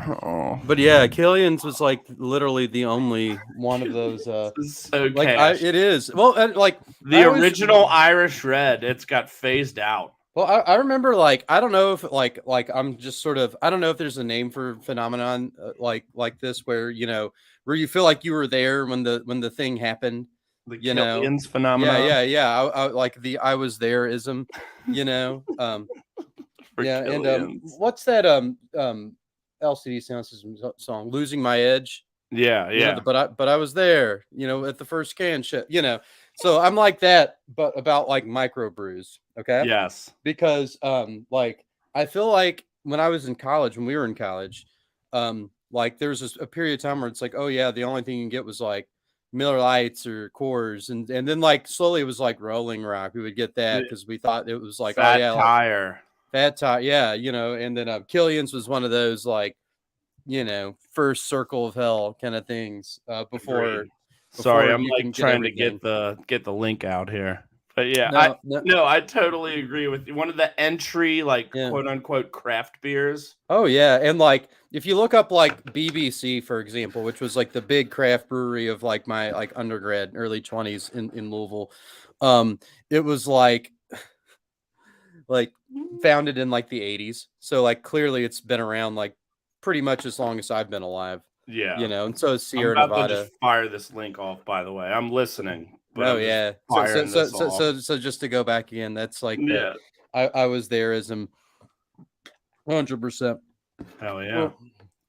Oh. But yeah, Killian's was like literally the only one of those. This is so Like cash. it is. Well, like the original Irish Red, it's got phased out. Well, I remember like I don't know if like I'm just sort of I don't know if there's a name for phenomenon like this where where you feel like you were there when the thing happened. The Killian's phenomenon. Yeah. I like the I was there-ism, Yeah, and what's that LCD Sound System song, Losing My Edge? Yeah. But I was there, at the first can shit, So I'm like that, but about like microbrews, okay? Yes. Because like I feel like when I was in college, when we were in college, like there was a period of time where it's like, oh yeah, the only thing you can get was like Miller Lights or Coors, and then like slowly it was like Rolling Rock. We would get that because we thought it was like Fat Tire, Fat Tire, yeah, and then Killian's was one of those like first circle of hell kind of things before. Sorry, I'm like trying to get the link out here. But yeah, I totally agree with you. One of the entry, like quote unquote craft beers. Oh yeah, and like if you look up like BBC, for example, which was like the big craft brewery of like my like undergrad, early 20s in Louisville, it was like founded in like the 80s. So like clearly it's been around like pretty much as long as I've been alive. Yeah, and so is Sierra I'm about Nevada. To just fire this link off, by the way. I'm listening. But yeah. So just to go back again, that's like I was there as 100%. Hell yeah.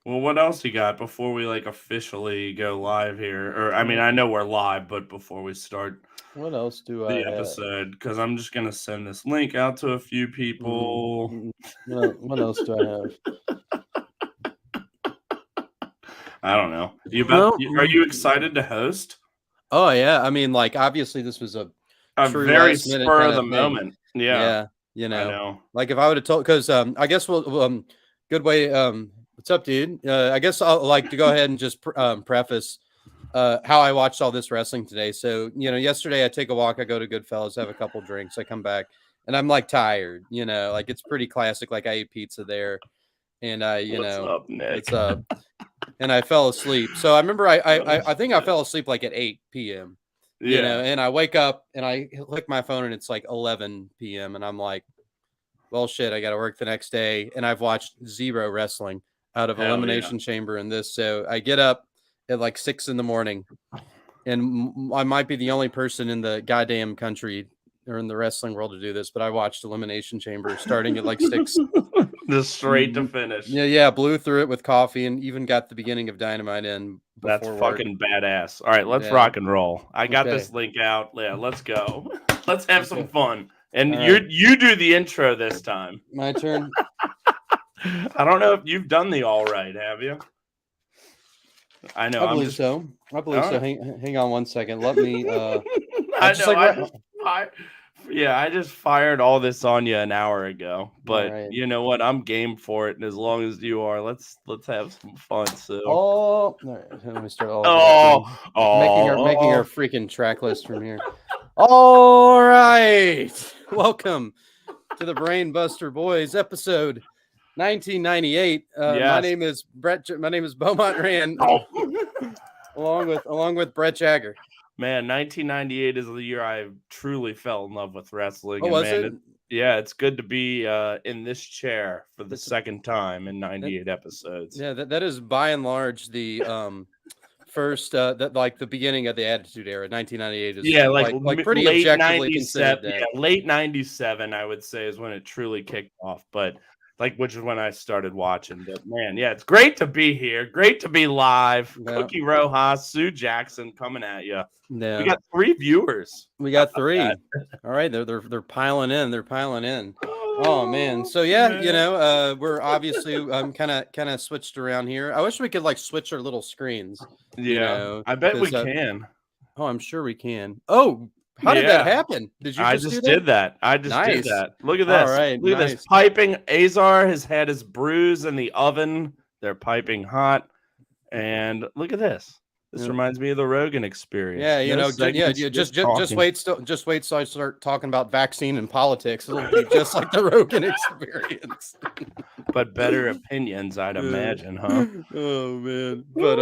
Well, what else you got before we like officially go live here? Or I mean, I know we're live, but before we start, what else do the episode? Because I'm just gonna send this link out to a few people. What else do I have? I don't know. Are you excited to host? Oh yeah, I mean, like obviously this was a very spur of the moment. Yeah, I know. Like if I would have told, because I guess we'll good way. What's up, dude? I guess I'll like to go ahead and just preface how I watched all this wrestling today. So yesterday I take a walk, I go to Goodfellas, have a couple drinks, I come back, and I'm like tired. Like it's pretty classic. Like I ate pizza there, and What's up, Nick? It's and I fell asleep. So I remember I think I fell asleep like at 8 p.m. And I wake up and I click my phone and it's like 11 p.m. and I'm like, well, shit, I got to work the next day. And I've watched zero wrestling out of Elimination Chamber and this. So I get up at like 6 a.m. and I might be the only person in the goddamn country or in the wrestling world to do this, but I watched Elimination Chamber starting at like 6. Just straight to finish. Yeah, blew through it with coffee and even got the beginning of Dynamite in. That's fucking badass. All right, let's rock and roll. I got this link out. Yeah, let's go. Let's have some fun. And you do the intro this time. My turn. I don't know if you've done the all right, have you? I know. I believe so. Hang on 1 second. Let me. I just fired all this on you an hour ago, but you know what? I'm game for it, and as long as you are, let's have some fun. So, all right, let me start. Making our freaking track list from here. All right, welcome to the Brain Buster Boys episode 1998. My name is Brett. My name is Beaumont Rand, along with Brett Jagger. Man, 1998 is the year I truly fell in love with wrestling. Oh, was it? It's good to be in this chair for the second time in 98 episodes. Yeah, that is by and large the first like the beginning of the Attitude Era. 1998 is like pretty late objectively 97. Yeah, late 97, I would say, is when it truly kicked off. But which is when I started watching. But man, it's great to be here. Great to be live. Yeah. Cookie Rojas, Sue Jackson coming at you. Yeah. We got 3 viewers. We got 3. All right, they're piling in. They're piling in. Oh man. So we're obviously kind of switched around here. I wish we could like switch our little screens. Yeah, I bet we can. Oh, I'm sure we can. Oh. How did that happen? Did you? I just did that. I just did that. Look at this. All right, look at this piping. Azar has had his brews in the oven. They're piping hot, and look at this. This reminds me of the Rogan experience. Yeah, just wait. Just wait. So I start talking about vaccine and politics. It'll be just like the Rogan experience. but better opinions, I'd imagine, huh? Oh man. But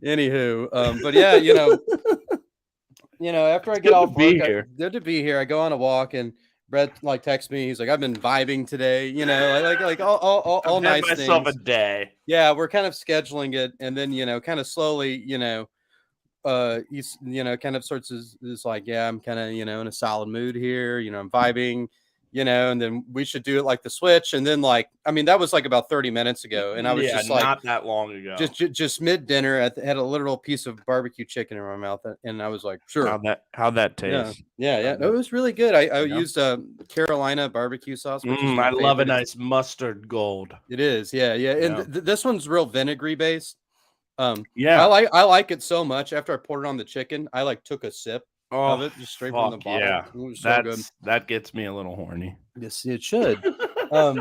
anywho, but yeah, after I get Good to off work, be here. good to be here. I go on a walk and Brett like texts me. He's like, I've been vibing today, like all I've had nice myself a things. day. Yeah, we're kind of scheduling it, and then kind of slowly, he's kind of sorts is like, yeah, I'm kind of in a solid mood here, I'm vibing, and then we should do it like the switch, and then like, I mean, that was like about 30 minutes ago, and I was Yeah, just like, not that long ago. just mid dinner, I had a literal piece of barbecue chicken in my mouth, and I was like, sure. How'd that taste? Yeah. No, it was really good. I used Carolina barbecue sauce, which is my I love a favorite. nice mustard gold. It is, yeah. And this one's real vinegary based. Yeah, I like it so much. After I poured it on the chicken, I like took a sip of it just straight from the bottle. Yeah, it was so good. That gets me a little horny. Yes, it should. But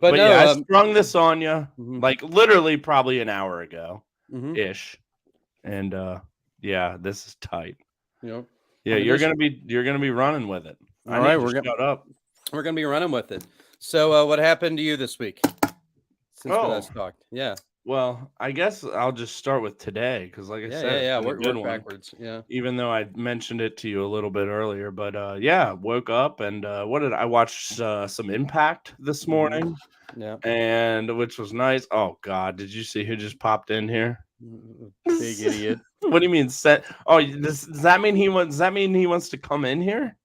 no, yeah, I sprung this on you like mm-hmm. literally probably an hour ago ish, Mm-hmm. and yeah, this is tight. Yeah, you're gonna be running with it. All right, we're gonna shut up. We're gonna be running with it. So, what happened to you this week since we last talked? Yeah. Well, I guess I'll just start with today because, like I said, work backwards. Yeah. Even though I mentioned it to you a little bit earlier, but woke up and what did I watch? Some Impact this morning. Yeah. And which was nice. Oh God, did you see who just popped in here? Big idiot. What do you mean set? Oh, does that mean he wants to come in here?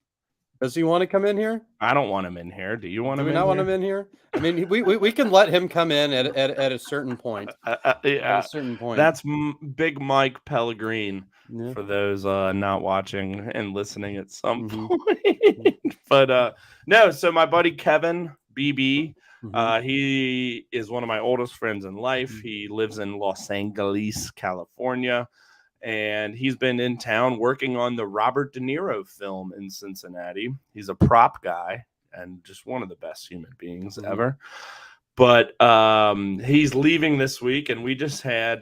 Does he want to come in here? I don't want him in here. Do you want him? Do we not want him in here? I mean, we can let him come in at a certain point. At a certain point. That's Big Mike Pellegrine for those not watching and listening at some point. But no, so my buddy Kevin BB, he is one of my oldest friends in life. He lives in Los Angeles, California. And he's been in town working on the Robert De Niro film in Cincinnati. He's a prop guy and just one of the best human beings ever. But he's leaving this week, and we just had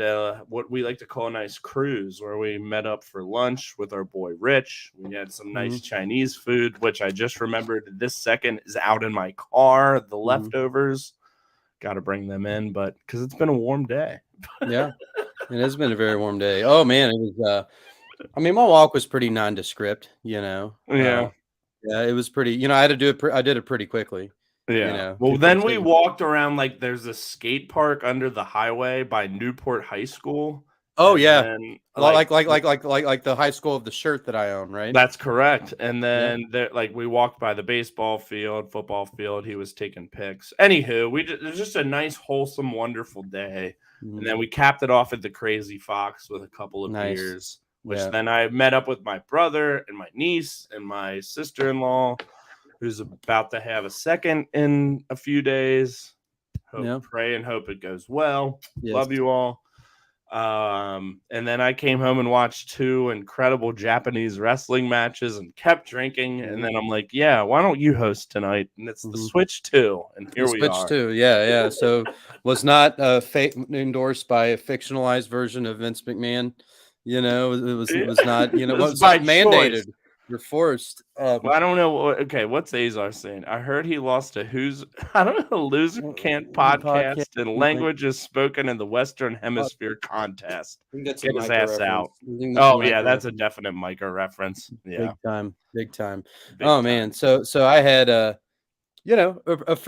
what we like to call a nice cruise where we met up for lunch with our boy Rich. We had some nice Chinese food, which I just remembered this second is out in my car. The leftovers, got to bring them in, but because it's been a warm day. Yeah. It has been a very warm day. Oh man, it was. I mean, my walk was pretty nondescript. Yeah, it was pretty. I had to do it. I did it pretty quickly. Yeah. Well, then we walked around like there's a skate park under the highway by Newport High School. Oh yeah, then, like the high school of the shirt that I own, right? That's correct. And then there, like we walked by the baseball field, football field. He was taking pics. Anywho, it was just a nice, wholesome, wonderful day. And then we capped it off at the Crazy Fox with a couple of beers, which then I met up with my brother and my niece and my sister-in-law, who's about to have a second in a few days. Pray and hope it goes well. Yes. Love you all. And then I came home and watched 2 incredible Japanese wrestling matches and kept drinking. And then I'm like, yeah, why don't you host tonight? And it's the Switch 2. And here we are. Switch 2. Yeah. So was not endorsed by a fictionalized version of Vince McMahon. It was not, it was mandated. Choice. You're forced. Well, I don't know. Okay, what's Azar saying? I heard he lost to Loser Can't podcast and languages spoken in the Western Hemisphere contest. Get his ass out. Oh yeah, that's a definite Micah reference. Yeah, big time. Man, so I had a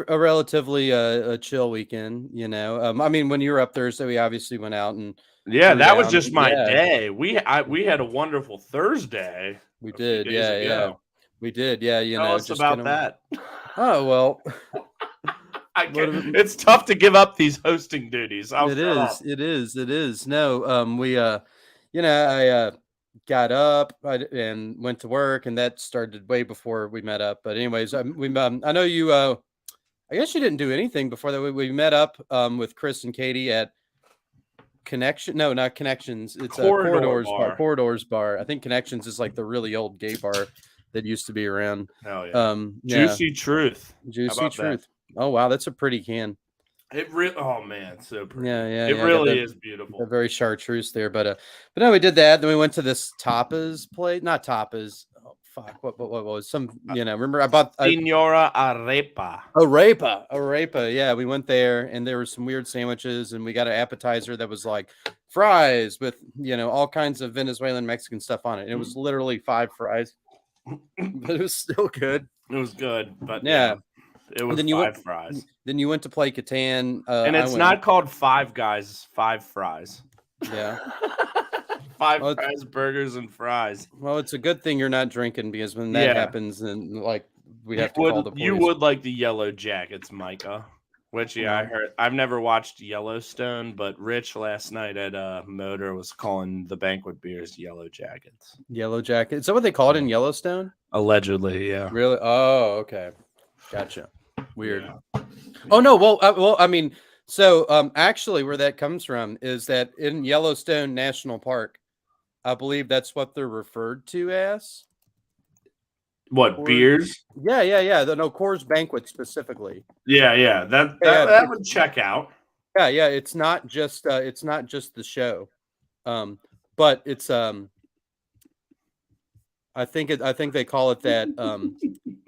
relatively a chill weekend. I mean, when you were up Thursday, we obviously went out and that was just my day. We had a wonderful Thursday. We did, yeah. We did, yeah. Tell us about that. Oh well, it's tough to give up these hosting duties. It is. No, we, I got up and went to work, and that started way before we met up. But anyways, I know you. I guess you didn't do anything before that. We met up with Chris and Katie at not Connections. It's Corridors bar. I think Connections is like the really old gay bar that used to be around. Oh yeah. Juicy Truth. That? Oh wow, that's a pretty can. Oh man, so pretty. Yeah. It really is beautiful. A very chartreuse there, but no, we did that. Then we went to this tapas place. Not tapas. Oh fuck, what was some, remember I bought Senora Arepa. Arepa. Yeah, we went there and there were some weird sandwiches and we got an appetizer that was like fries with, all kinds of Venezuelan Mexican stuff on it. And it was literally 5 fries, but it was still good. It was good, but yeah. It was then 5 fries. Then you went to play Catan. And it's not called Five Guys, it's 5 fries. Yeah. 5 fries, burgers, and fries. Well, it's a good thing you're not drinking because when that happens, then we have to call the police. You would like the Yellow Jackets, Micah. Which I heard. I've never watched Yellowstone, but Rich last night at Motor was calling the banquet beers Yellow Jackets. Yellow Jacket. Is that what they call it in Yellowstone? Allegedly, yeah. Really? Oh, okay. Gotcha. Weird. Yeah. Oh no. Well, I mean, so actually, where that comes from is that in Yellowstone National Park, I believe that's what they're referred to as. What, Coors? Beers? Yeah. No, Coors Banquet specifically. Yeah. That would check out. Yeah. It's not just the show, but it's I think they call it that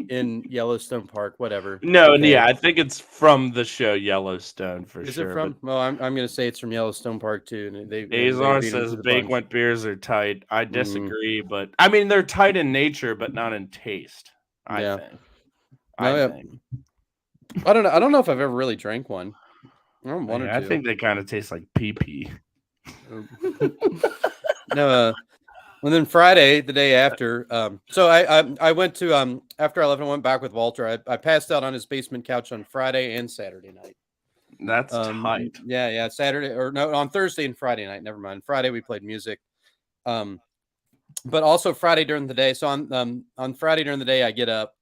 in Yellowstone Park, whatever. No, okay. Yeah, I think it's from the show Yellowstone for sure. Is it from? Well, I'm going to say it's from Yellowstone Park too. And Azar says banquet beers are tight. I disagree, but I mean they're tight in nature, but not in taste. I think. I don't know if I've ever really drank one. I think they kind of taste like pee. No. And then Friday, the day after, so I went to after I left, I went back with Walter. I passed out on his basement couch on Friday and Saturday night. That's tight. Yeah. On Thursday and Friday night. Never mind. Friday we played music, but also Friday during the day. So on Friday during the day, I get up,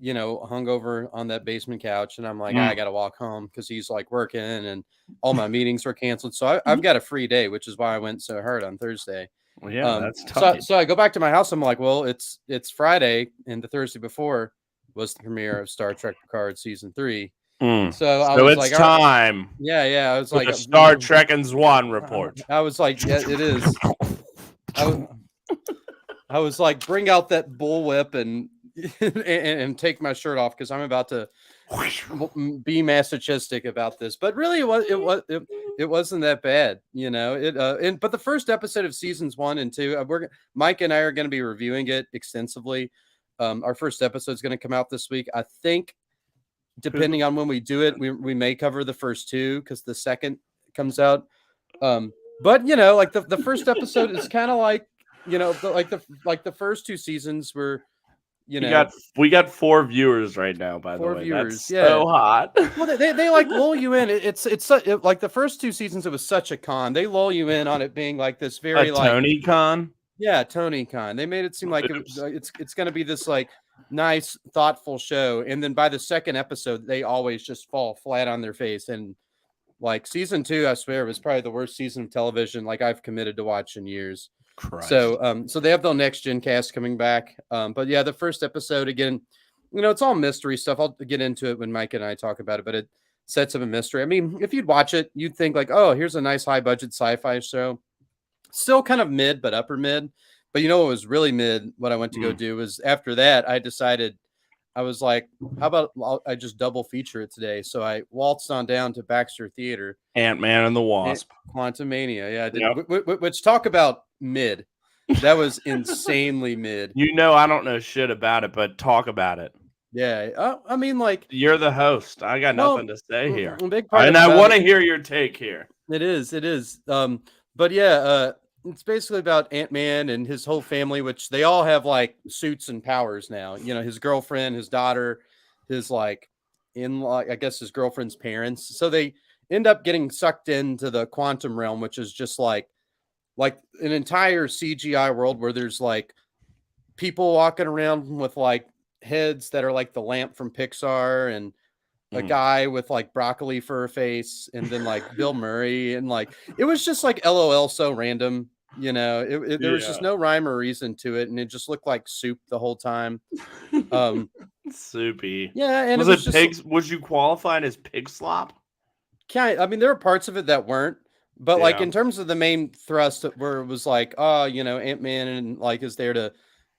hungover on that basement couch, and I'm like, I got to walk home because he's like working and all my meetings were canceled. So I've got a free day, which is why I went so hard on Thursday. Well, yeah, that's tough. So I go back to my house. I'm like, well, it's Friday, and the Thursday before was the premiere of Star Trek Picard season 3. So I was it's like, time. Yeah. I was like, a Star Trek and Swan report. I was like, yeah, it is. I was like, bring out that bullwhip and take my shirt off because I'm about to be masochistic about this, but really it wasn't that bad, but the first episode of seasons 1 and 2, Mike and I are going to be reviewing it extensively. Our first episode is going to come out this week. I think depending on when we do it, we may cover the first 2 because the second comes out. But like the first episode is kind of like, the first 2 seasons were, we got 4 viewers right now, by the way. 4 viewers. That's so hot. Well, they like lull you in. It's like the first 2 seasons, it was such a con. They lull you in on it being like this very Tony con. Yeah, Tony con. They made it seem like it's going to be this like nice, thoughtful show, and then by the second episode, they always just fall flat on their face. And like season 2, I swear, was probably the worst season of television like I've committed to watch in years. Christ. So they have the next gen cast coming back. But yeah, the first episode again, it's all mystery stuff. I'll get into it when Mike and I talk about it, but it sets up a mystery. I mean, if you'd watch it, you'd think like, oh, here's a nice high budget sci-fi show. Still kind of mid, but upper mid. But what was really mid, what I went to go do was after that, I decided, I was like, how about I just double feature it today? So I waltzed on down to Baxter Theater. Ant-Man and the Wasp. Quantumania. Yeah. I did. Yep. Which talk about mid. That was insanely mid. I don't know shit about it, but talk about it. Yeah. I mean, like. You're the host. I got nothing to say here. I want to hear your take here. It is. But yeah, it's basically about Ant-Man and his whole family, which they all have like suits and powers now. His girlfriend, his daughter, his I guess his girlfriend's parents. So they end up getting sucked into the quantum realm, which is just like an entire CGI world where there's like people walking around with like heads that are like the lamp from Pixar and a guy with like broccoli for a face and then like Bill Murray and like it was just like LOL so random. There was just no rhyme or reason to it, and it just looked like soup the whole time. Soupy. Yeah, and was it pigs? Was you qualified as pig slop? I mean, there were parts of it that weren't, but like in terms of the main thrust, where it was like, Ant-Man and like is there to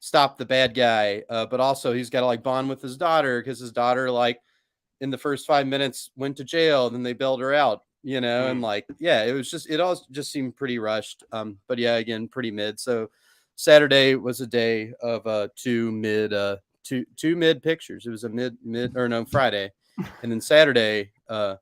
stop the bad guy, but also he's got to like bond with his daughter because his daughter like in the first 5 minutes went to jail, then they bailed her out, and like it all just seemed pretty rushed. But yeah, again, pretty mid. So Saturday was a day of two mid pictures. It was a mid or no Friday, and then Saturday I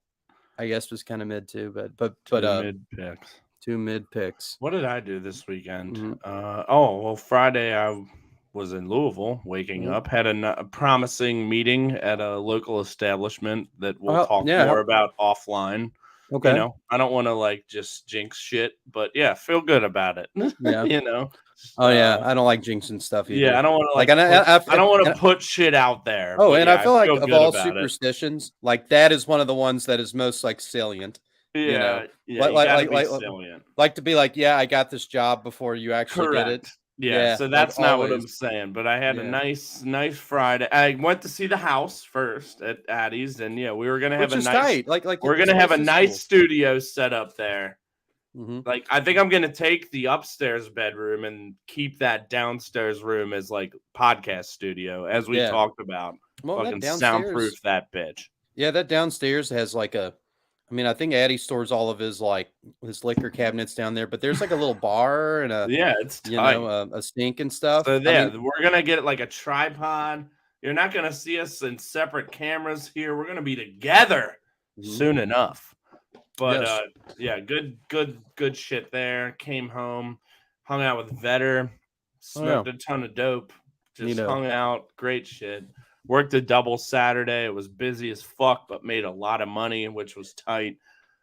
guess was kind of mid too, but mid picks. 2 mid picks. What did I do this weekend? Mm-hmm. Friday I was in Louisville, waking up, had a promising meeting at a local establishment that we'll talk more about offline. Okay. I don't want to like just jinx shit, but yeah, feel good about it. Yeah. Just, I don't like jinxing stuff either. Yeah, I don't want to I don't want to put shit out there. Oh, and yeah, I feel like of all superstitions, like that is one of the ones that is most like salient. Yeah, salient. Like to be like, yeah, I got this job before you actually did it. Yeah, so that's like not what I'm saying. But I had a nice Friday. I went to see the house first at Addie's, and we were gonna have tight. We're gonna have a nice studio set up there. Mm-hmm. Like I think I'm gonna take the upstairs bedroom and keep that downstairs room as like podcast studio, as we talked about. Well, fucking soundproof that bitch. Yeah, that downstairs has like I think Addie stores all of his liquor cabinets down there, but there's like a little bar and it's tight. A sink and stuff. So we're gonna get like a tripod. You're not gonna see us in separate cameras here. We're gonna be together soon enough. But good shit there. Came home, hung out with Vetter, smoked a ton of dope, just hung out. Great shit. Worked a double Saturday. It was busy as fuck, but made a lot of money, which was tight.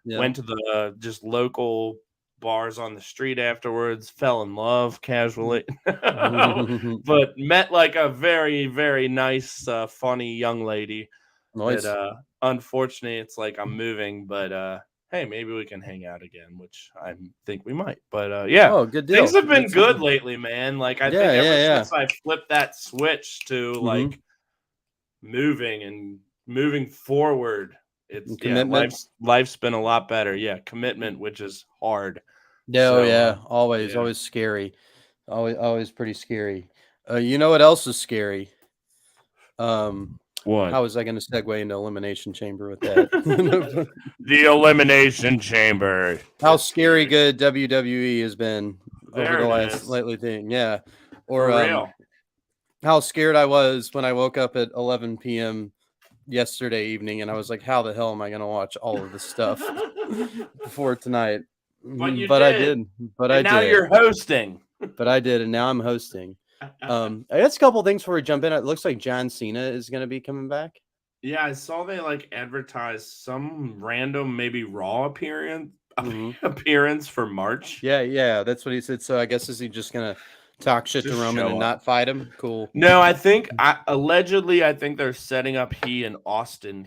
Yeah. Went to the just local bars on the street afterwards. Fell in love casually, but met like a very, very nice, funny young lady. Nice. That unfortunately, it's like I'm moving, but hey, maybe we can hang out again, which I think we might. But good deal. Things have been good lately, man. Like I think ever since I flipped that switch to like moving forward, it's life's been a lot better. Commitment, which is hard. Always scary, always pretty scary. You know what else is scary? What? How was I going to segue into Elimination Chamber with that? The Elimination Chamber. How scary good WWE has been over the last lately thing. Yeah. Or real. How scared I was when I woke up at 11 p.m. yesterday evening, and I was like, how the hell am I going to watch all of this stuff before tonight? But I did. Now you're hosting. But I did, and now I'm hosting. I guess a couple things before we jump in. It looks like John Cena is going to be coming back. Yeah, I saw they like advertised some random maybe Raw appearance for March. Yeah, that's what he said. So I guess is he just going to talk shit to Roman and not fight him? Cool. No, I think allegedly they're setting up he and Austin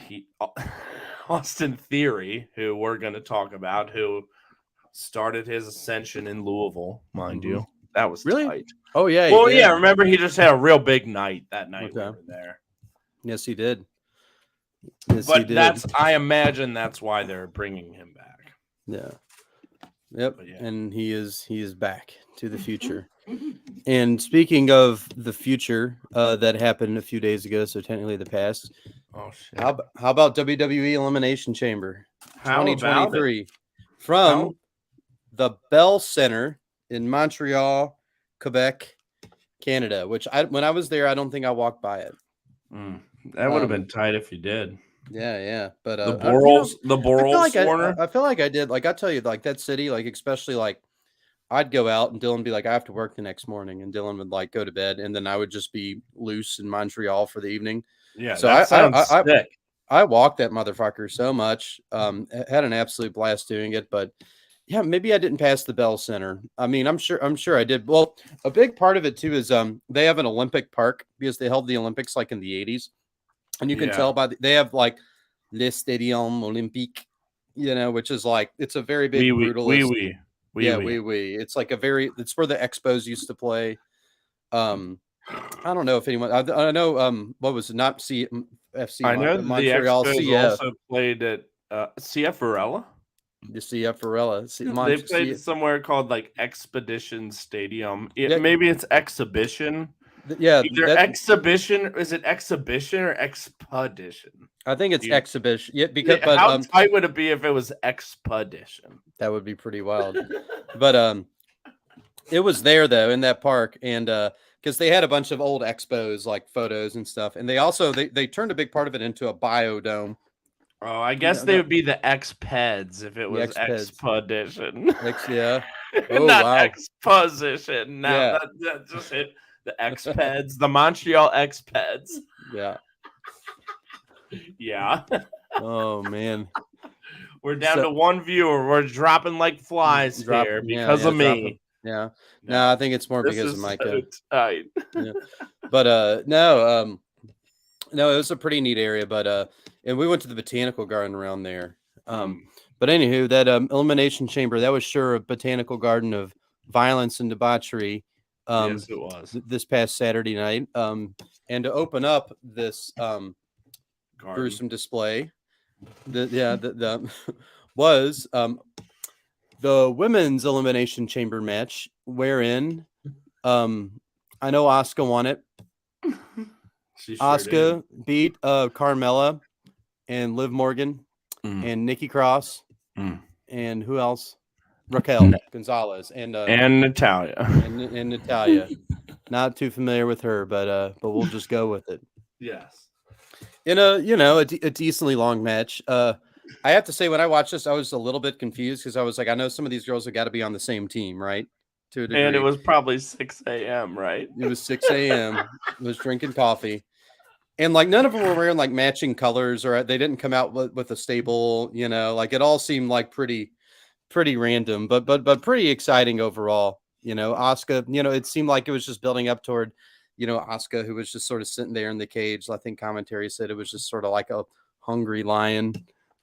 Theory, who we're going to talk about, who started his ascension in Louisville, mind you. That was really tight. Oh yeah. Well, yeah. Remember, he just had a real big night that night. We were there. Yes, he did. I imagine that's why they're bringing him back. Yeah. Yep. And he is back to the future. And speaking of the future, that happened a few days ago, so technically the past. Oh shit! How about WWE Elimination Chamber 2023 from the Bell Center in Montreal, Quebec, Canada? Which when I was there, I don't think I walked by it. That would have been tight if you did. Yeah. But the Borals corner. I feel like I did. Like I tell you, like that city, like especially like I'd go out and Dylan would be like, I have to work the next morning, and Dylan would like go to bed, and then I would just be loose in Montreal for the evening. Yeah, so that sounds sick. I walked that motherfucker so much. Had an absolute blast doing it, but yeah, maybe I didn't pass the Bell Center. I mean, I'm sure I did. Well, a big part of it too is they have an Olympic park because they held the Olympics like in the 80s. And you can tell by they have like Le Stadium Olympique, which is like it's a very big brutalist. It's like it's where the Expos used to play. I don't know if anyone. I know. What was it? Not FC. I know Montreal. The Expos also played at CF Varela. The CF Varela. They played somewhere called like Expedition Stadium. Maybe it's Exhibition. Yeah, Either exhibition. Is it exhibition or expedition? I think it's exhibition. Yeah, because but how tight would it be if it was expedition? That would be pretty wild. But it was there though in that park, and because they had a bunch of old expos like photos and stuff, and they also they turned a big part of it into a biodome. Oh, I guess they would be the X-Peds if it was expedition. Yeah. Oh, not wow. Exposition. Now that just hit the X-Peds, the Montreal X-Peds. Yeah. Yeah. Oh man. We're down to one viewer. We're dropping like flies here because of me. Yeah. No, I think it's more because of Micah. Yeah. But no, it was a pretty neat area. But and we went to the botanical garden around there. But anywho, that elimination chamber, that was sure a botanical garden of violence and debauchery. Yes, it was this past Saturday night. And to open up this gruesome display, was the women's elimination chamber match, wherein I know Asuka won it. Asuka beat Carmella and Liv Morgan and Nikki Cross and who else? Raquel Gonzalez and Natalia and Natalia. Not too familiar with her, but we'll just go with it. Yes. In a decently long match. I have to say, when I watched this, I was a little bit confused because I was like, I know some of these girls have got to be on the same team, right? To a degree. And it was probably 6 a.m., right? It was 6 a.m. I was drinking coffee. And like none of them were wearing like matching colors, or they didn't come out with a stable, like it all seemed like pretty random, but pretty exciting overall. Asuka, it seemed like it was just building up toward, Asuka, who was just sort of sitting there in the cage. I think commentary said it was just sort of like a hungry lion.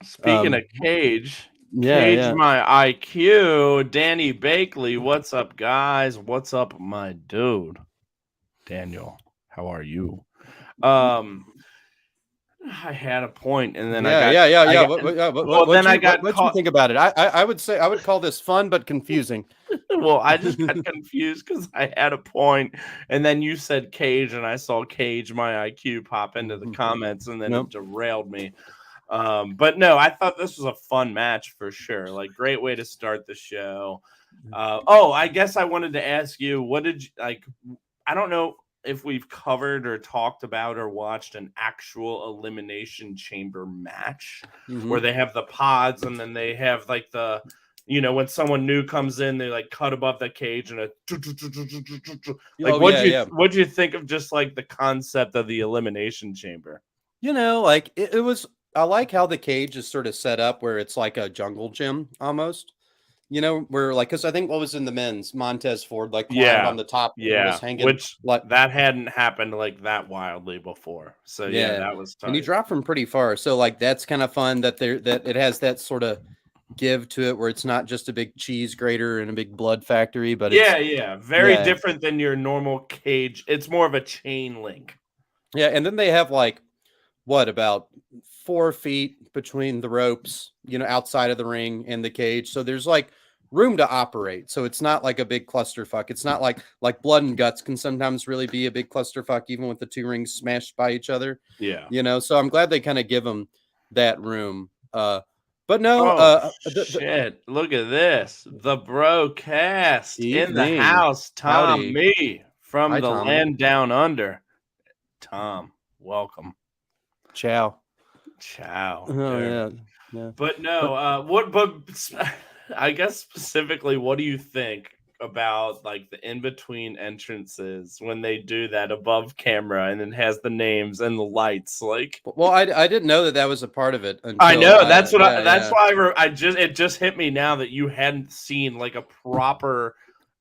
Speaking of cage, my IQ, Danny Bakley. What's up, guys? What's up, my dude? Daniel, how are you? I had a point, and then what do you think about it? I would say I would call this fun but confusing. Well, I just got confused because I had a point, and then you said cage, and I saw cage my IQ pop into the comments, and then it derailed me. But no, I thought this was a fun match for sure. Like, great way to start the show. I guess I wanted to ask you, what did you like? I don't know if we've covered or talked about or watched an actual elimination chamber match where they have the pods and then they have like the, when someone new comes in, they like cut above the cage and what'd you think of just like the concept of the elimination chamber? Like it was, I like how the cage is sort of set up where it's like a jungle gym almost. Where like, because I think what was in the men's, Montez Ford like climbed on the top, was hanging, which like that hadn't happened like that wildly before. So that was tight. And he dropped from pretty far. So like that's kind of fun that it has that sort of give to it where it's not just a big cheese grater and a big blood factory, but very different than your normal cage. It's more of a chain link. Yeah, and then they have like about 4 feet between the ropes, outside of the ring and the cage. So there's like room to operate. So it's not like a big clusterfuck. It's not like blood and guts can sometimes really be a big clusterfuck, even with the two rings smashed by each other. Yeah. So I'm glad they kind of give them that room. But no, shit. Look at this. The broadcast in the house. Tom Me from the Tom. land down under. Tom, welcome. Ciao. Oh, yeah. But no, but I guess specifically, what do you think about like the in-between entrances when they do that above camera and it has the names and the lights? Like, well, I didn't know that was a part of it. I know that's what that's why it just hit me now that you hadn't seen like a proper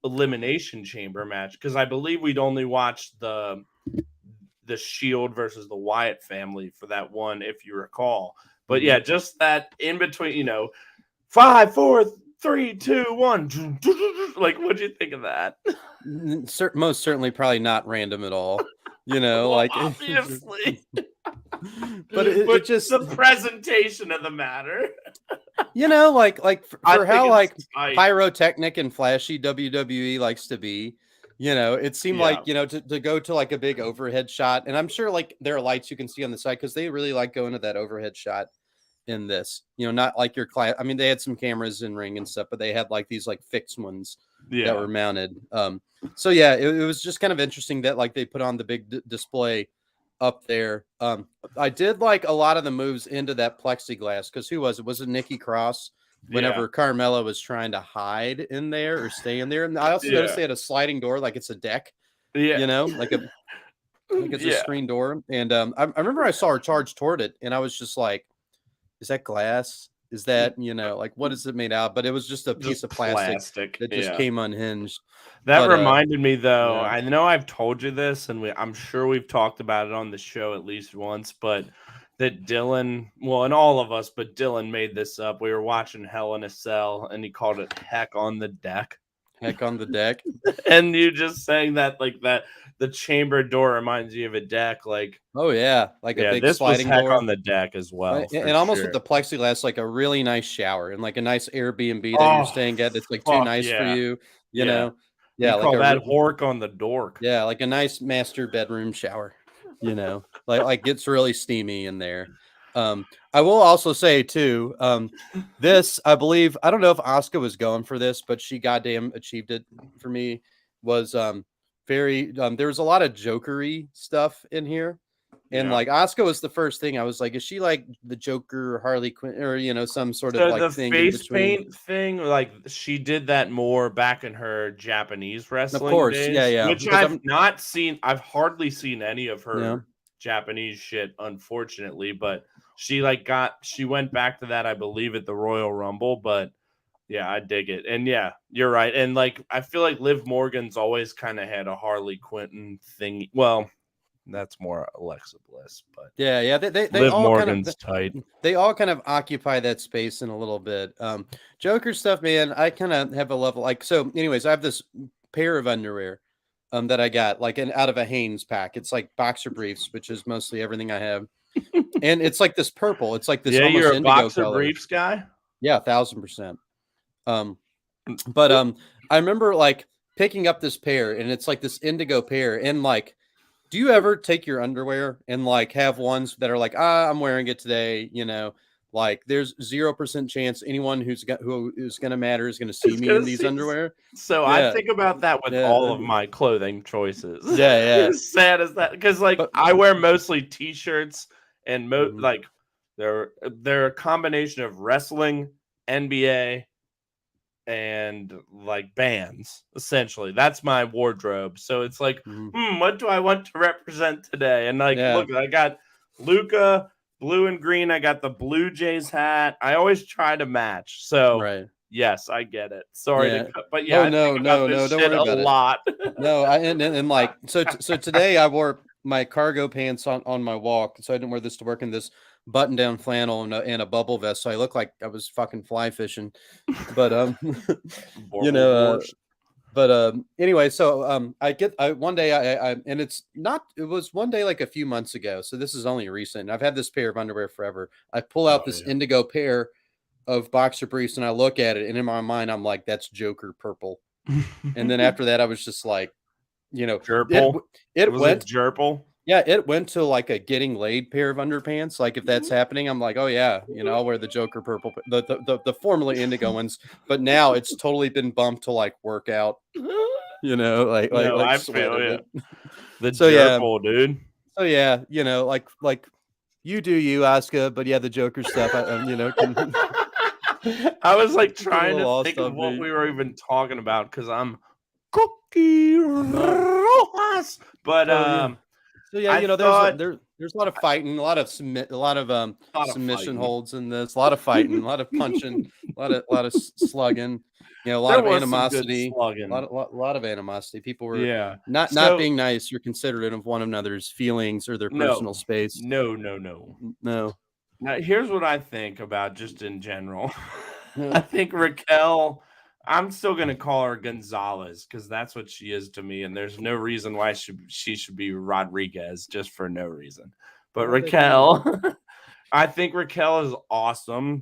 elimination chamber match, because I believe we'd only watched the Shield versus the Wyatt family for that one, if you recall. But yeah, just that in between, 5, 4, 3, 2, 1. Like, what do you think of that? Most certainly, probably not random at all. Well, like obviously. but it just the presentation of the matter. For how like pyrotechnic and flashy WWE likes to be. It seemed Yeah. like, to go to like a big overhead shot. And I'm sure like there are lights you can see on the side because they really like going to that overhead shot in this, not like your class. I mean, they had some cameras in Ring and stuff, but they had like these like fixed ones that were mounted. So yeah, it was just kind of interesting that like they put on the big display up there. I did like a lot of the moves into that plexiglass because who was it? Was it Nikki Cross? Whenever Carmella was trying to hide in there or stay in there. And I also noticed they had a sliding door, like it's a deck, like it's a screen door. And I remember I saw her charge toward it and I was just like, is that glass? Is that, like what is it made out? But it was just a piece of plastic that just came unhinged. That reminded me though, I know I've told you this and I'm sure we've talked about it on the show at least once, but that Dylan, well, and all of us, but Dylan made this up. We were watching Hell in a Cell and he called it Heck on the Deck. Heck on the Deck. And you just saying that like that the chamber door reminds you of a deck, like oh yeah, like a big this sliding was Heck door on the Deck as well. And almost with the plexiglass, like a really nice shower and like a nice Airbnb that you're staying at that's like too nice for you, you know. Yeah, you like call that hork on the dork. Yeah, like a nice master bedroom shower, like gets really steamy in there. I will also say too, this I believe I don't know if Asuka was going for this, but she goddamn achieved it for me. Was very there was a lot of jokery stuff in here. And like Asuka was the first thing I was like, is she like the Joker, Harley Quinn, or some sort of like the thing face paint thing? Like she did that more back in her Japanese wrestling, of course, days, yeah, which I've not seen. I've hardly seen any of her Japanese shit, unfortunately. But she went back to that, I believe, at the Royal Rumble. But yeah, I dig it, and yeah, you're right. And like I feel like Liv Morgan's always kind of had a Harley Quinn thing. Well, that's more Alexa Bliss, but they Liv all Morgan's tight. They all kind of occupy that space in a little bit. Joker stuff, man. I kind of have a level like so. Anyways, I have this pair of underwear that I got like out of a Hanes pack. It's like boxer briefs, which is mostly everything I have, and it's like this purple. It's like this. Yeah, almost you're a indigo boxer color. briefs guy. Yeah, 1,000%. But I remember like picking up this pair, and it's like this indigo pair, and like. Do you ever take your underwear and like have ones that are like, I'm wearing it today, like there's 0% chance anyone who is going to matter is going to see me in these underwear. So I think about that with all of my clothing choices. Yeah. As sad as that, because like I wear mostly t-shirts and like they're a combination of wrestling, NBA, and like bands. Essentially, that's my wardrobe. So it's like, what do I want to represent today? And like, look, I got Luca blue and green. I got the Blue Jays hat. I always try to match. So yes, I get it. Sorry to cut, but yeah, no, don't worry about a lot. No, and like so today I wore my cargo pants on my walk, so I didn't wear this to work in this button-down flannel and a bubble vest, so I looked like I was fucking fly fishing. But anyway, so I one day I and it was one day like a few months ago, so this is only recent. I've had this pair of underwear forever. I pull out this indigo pair of boxer briefs and I look at it, and in my mind I'm like, that's Joker purple. And then after that I was just like, Jerple. It went Jerple. Yeah, it went to like a getting laid pair of underpants. Like if that's happening, I'm like, oh yeah, I'll wear the Joker purple, the formerly indigo ones. But now it's totally been bumped to like workout. I feel it. The so Jerple, dude. So yeah, like you do you, Asuka, but yeah, the Joker stuff. I was like trying to think of what we were even talking about because I'm Cookie Rojas, but so yeah, there's a lot of fighting, a lot of submission holds in this, a lot of fighting, a lot of punching, a lot of slugging, a lot of animosity, a lot of animosity. People were not being nice or considerate of one another's feelings or their personal space. No. Now here's what I think about just in general. I think Raquel. I'm still going to call her Gonzalez because that's what she is to me. And there's no reason why she should be Rodriguez, just for no reason. But Raquel, I think Raquel is awesome,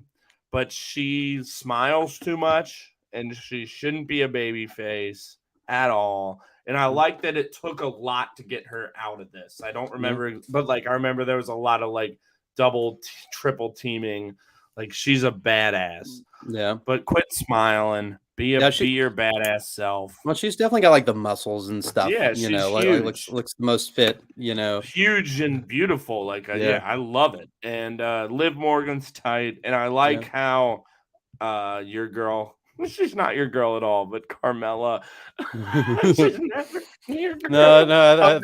but she smiles too much and she shouldn't be a baby face. at all. And I like that it took a lot to get her out of this. I don't remember, but like I remember there was a lot of like double, triple teaming. Like she's a badass. Yeah. But quit smiling. Be your badass self. Well, she's definitely got like the muscles and stuff. Yeah, she's huge. Looks the most fit. Huge and beautiful. Like I love it. And Liv Morgan's tight, and I like how your girl. She's not your girl at all, but Carmella. She's never your girl. No. I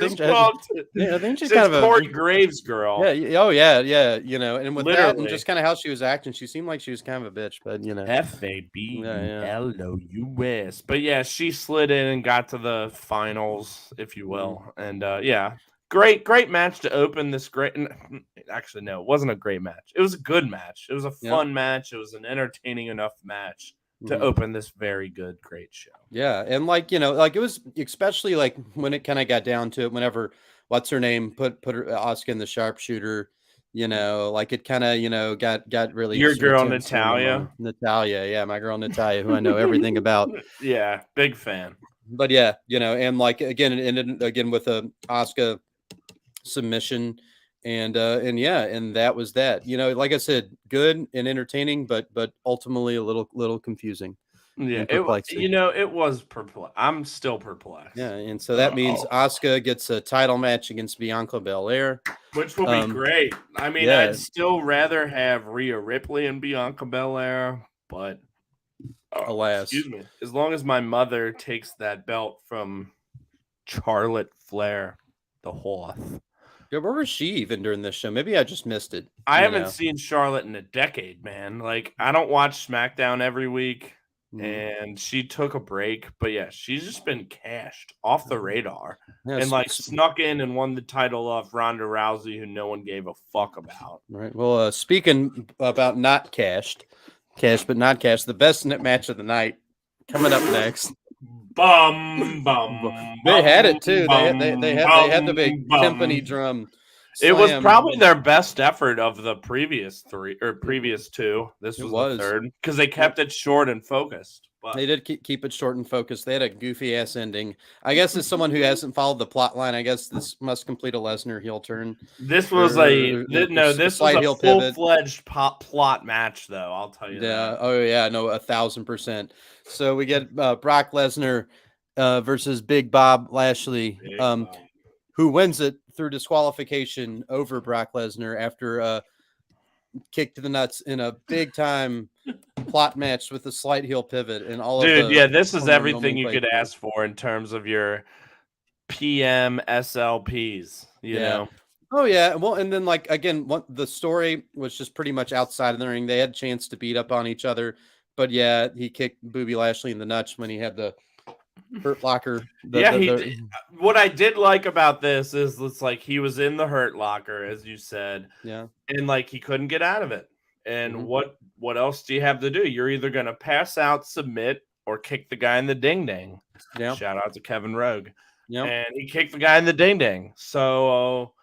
think she's kind of Corey Graves' girl. Yeah. Oh yeah. And with that and just kind of how she was acting, she seemed like she was kind of a bitch. But FABLOUS. But yeah, she slid in and got to the finals, if you will, and Great match to open this great. Actually, no, it wasn't a great match. It was a good match. It was a fun match. It was an entertaining enough match to open this very good, great show. Yeah, and it was especially like when it kind of got down to it. Whenever what's her name put her Asuka in the sharpshooter, like it kind of got really. Your girl Natalia. Yeah, my girl Natalia, who I know everything about. Yeah, big fan. But yeah, and like again with a Asuka submission, and that was that. Like I said, good and entertaining, but ultimately a little confusing. Yeah, it was perplexed. I'm still perplexed. Yeah, and so that means Asuka gets a title match against Bianca Belair, which will be great. I mean, I'd still rather have Rhea Ripley and Bianca Belair, but alas, excuse me. As long as my mother takes that belt from Charlotte Flair, the Hoth. Yeah, where was she even during this show? Maybe I just missed it. I haven't seen Charlotte in a decade, man. Like, I don't watch SmackDown every week, and she took a break. But yeah, she's just been cashed off the radar and like snuck in and won the title off Ronda Rousey, who no one gave a fuck about. Right. Well, speaking about not cashed but not cashed, the best match of the night coming up next. They had it too. They had the big timpani drum. It was probably their best effort of the previous two. This was the third because they kept it short and focused. But they did keep it short and focused. They had a goofy ass ending. I guess as someone who hasn't followed the plot line, I guess this must complete a Lesnar heel turn. This was a full-fledged plot match, though. I'll tell you. Yeah. Oh yeah. No, 1,000%. So we get Brock Lesnar versus Big Bob Lashley, who wins it through disqualification over Brock Lesnar after kick to the nuts in a big time plot match with a slight heel pivot and all of the. Yeah, this is everything you could ask for in terms of your PM SLPs, you know. Oh yeah, well, and then like again, the story was just pretty much outside of the ring. They had a chance to beat up on each other, but yeah, he kicked Booby Lashley in the nuts when he had the Hurt Locker. What I did like about this is it's like he was in the Hurt Locker, as you said, and like he couldn't get out of it. And what else do you have to do? You're either gonna pass out, submit, or kick the guy in the ding ding. Yeah. Shout out to Kevin Rogue. Yeah, and he kicked the guy in the ding ding. So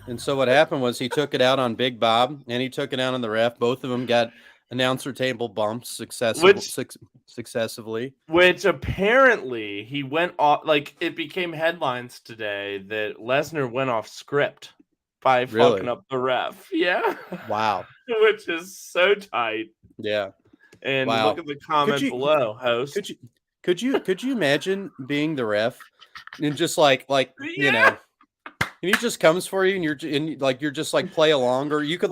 And so what happened was he took it out on Big Bob and he took it out on the ref. Both of them got announcer table bumps successively. Which apparently he went off, like it became headlines today that Lesnar went off script by fucking up the ref. Yeah. Wow. Which is so tight. Yeah. And look at the comment below, host. Could you imagine being the ref and just like you know, and he just comes for you, and you're just like play along, or you could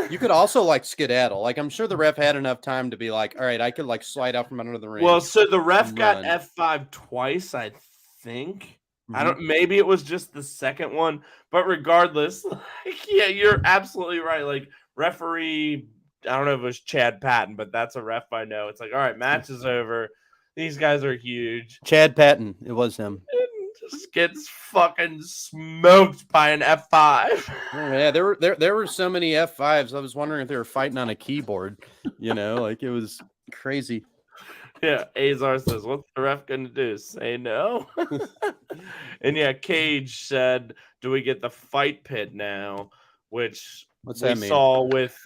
you could also like skedaddle. Like I'm sure the ref had enough time to be like, all right, I could like slide out from under the ring. Well, so the ref got F5 twice, I think. I don't. Maybe it was just the second one, but regardless, you're absolutely right. Like referee, I don't know if it was Chad Patton, but that's a ref I know. It's like, all right, match is over. These guys are huge. Chad Patton, it was him. Just gets fucking smoked by an F5. Oh, yeah, there were so many F5s. I was wondering if they were fighting on a keyboard. You know, like it was crazy. Yeah, Azar says, "What's the ref gonna do? Say no?" And yeah, Cage said, "Do we get the fight pit now?" Which What's we that mean? saw with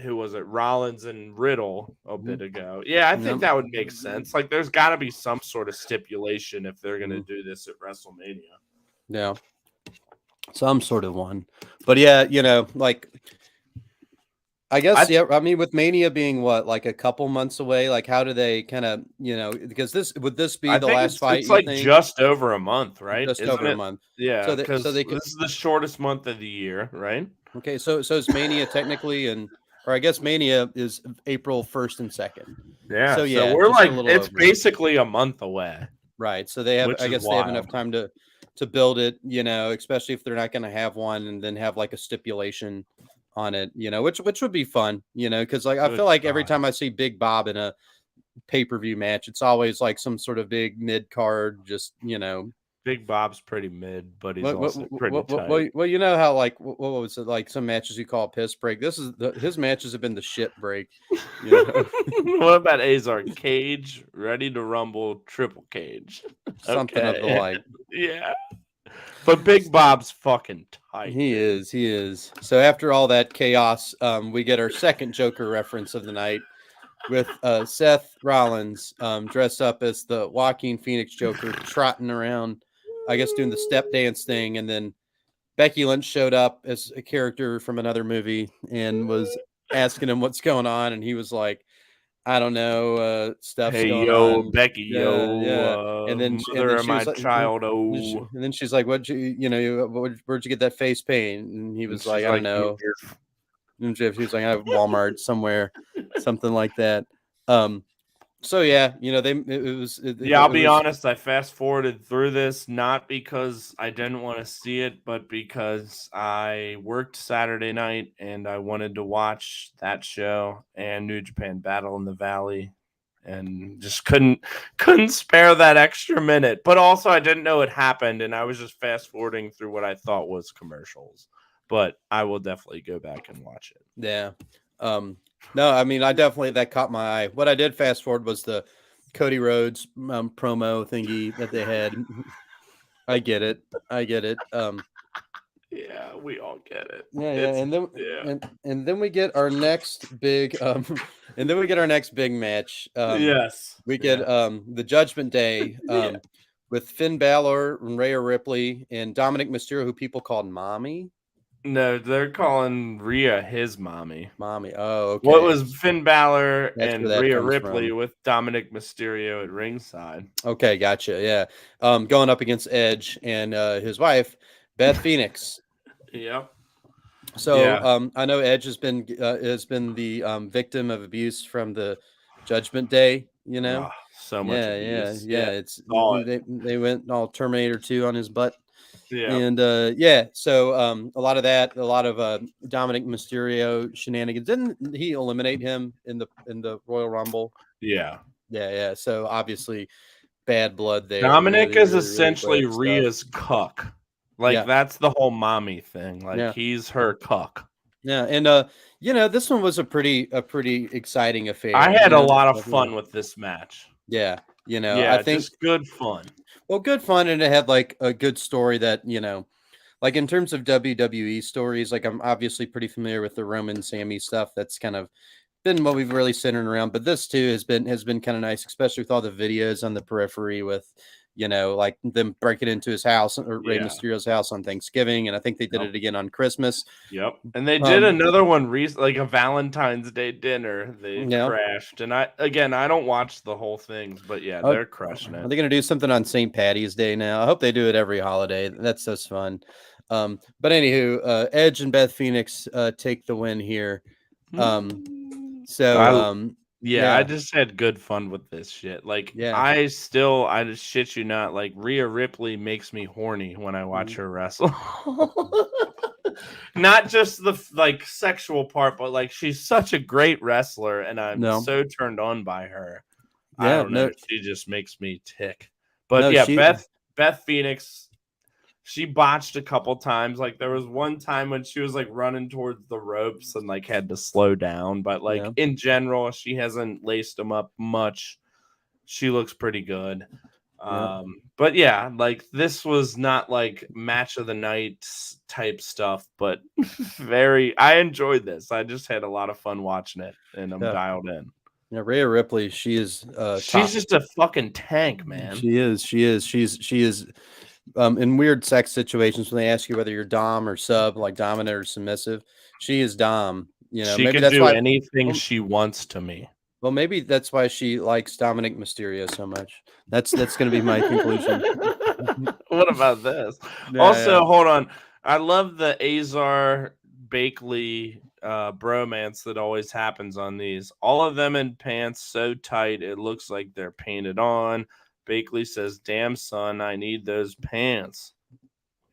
who was it? Rollins and Riddle a bit ago. Yeah, I think that would make sense. Like, there's got to be some sort of stipulation if they're going to do this at WrestleMania. Yeah, some sort of one. But yeah, like, I guess, I mean, with Mania being like a couple months away, like, how do they kind of, because would this be the last fight? It's like just over a month, right? Just over a month. Yeah, because this is the shortest month of the year, right? Okay, so is Mania technically, or I guess Mania is April 1st and 2nd. Yeah, so we're like, it's basically a month away. Right, so they have, I guess they have enough time to build it, especially if they're not going to have one and then have like a stipulation on it, which would be fun, because like I feel like every time I see Big Bob in a pay-per-view match, it's always like some sort of big mid-card, just Big Bob's pretty mid, but he's also pretty tight. Well, you know how, like, what was it, like some matches you call piss break? His matches have been the shit break. What about Azar? Cage, Ready to Rumble, Triple Cage, something of the like. Yeah. But Big Bob's fucking tight. He is. So after all that chaos, we get our second Joker reference of the night with Seth Rollins dressed up as the Joaquin Phoenix Joker, trotting around, I guess doing the step dance thing. And then Becky Lynch showed up as a character from another movie and was asking him what's going on. And he was like, I don't know, stuff's going on. Becky, and then child, and then she's like, where'd you get that face paint? And he was like, I don't know. And he was like, I have Walmart somewhere, something like that. So yeah, I'll be honest, I fast forwarded through this not because I didn't want to see it, but because I worked Saturday night and I wanted to watch that show and New Japan Battle in the Valley, and just couldn't spare that extra minute. But also I didn't know it happened, and I was just fast forwarding through what I thought was commercials. But I will definitely go back and watch it. Yeah. No, I mean, that caught my eye. What I did fast forward was the Cody Rhodes promo thingy that they had. I get it. Yeah, we all get it. Yeah, and then we get our next big match. Yes. We get the Judgment Day with Finn Balor and Rhea Ripley and Dominic Mysterio, who people called Mommy. No, they're calling Rhea his mommy. Mommy. Oh, okay. What was Finn Balor and Rhea Ripley with Dominic Mysterio at ringside? Okay, gotcha. Yeah. Going up against Edge and his wife, Beth Phoenix. Yep. So I know Edge has been the victim of abuse from the Judgment Day, so much abuse. Yeah. It's they went all Terminator 2 on his butt. Yeah. And so a lot of Dominic Mysterio shenanigans. Didn't he eliminate him in the Royal Rumble? Yeah. So obviously bad blood there. Dominic is essentially Rhea's cuck. Like that's the whole mommy thing. Like he's her cuck. Yeah, and this one was a pretty exciting affair. I had a lot of fun with this match. Yeah, I think just good fun. Well, good fun, and it had like a good story that, like in terms of WWE stories, like I'm obviously pretty familiar with the Roman Sammy stuff. That's kind of been what we've really centered around. But this too has been kind of nice, especially with all the videos on the periphery with, like them breaking into his house or Rey Mysterio's house on Thanksgiving. And I think they did it again on Christmas. Yep. And they did another one like a Valentine's Day dinner. They crashed. And I don't watch the whole thing, but they're crushing it. Are they going to do something on St. Patty's Day now? I hope they do it every holiday. That's just fun. But anywho, Edge and Beth Phoenix take the win here. I just had good fun with this shit. Like, I just shit you not, like Rhea Ripley makes me horny when I watch her wrestle. Not just the like sexual part, but like she's such a great wrestler, and I'm so turned on by her. I don't know. She just makes me tick. But Beth Phoenix, she botched a couple times. Like there was one time when she was like running towards the ropes and like had to slow down. But like in general, she hasn't laced them up much. She looks pretty good. But yeah, like this was not like match of the night type stuff, but I enjoyed this. I just had a lot of fun watching it, and I'm dialed in. Yeah, Rhea Ripley, she is she's just a fucking tank, man. She is. She is in weird sex situations when they ask you whether you're dom or sub, like dominant or submissive. She is dom. You know, she maybe can that's do why anything she wants to me. Well, maybe that's why she likes Dominic Mysterio so much. That's going to be my conclusion. What about this? Hold on. I love the Azar Bakley bromance that always happens on these. All of them in pants so tight it looks like they're painted on. Bakley says, "Damn son, I need those pants."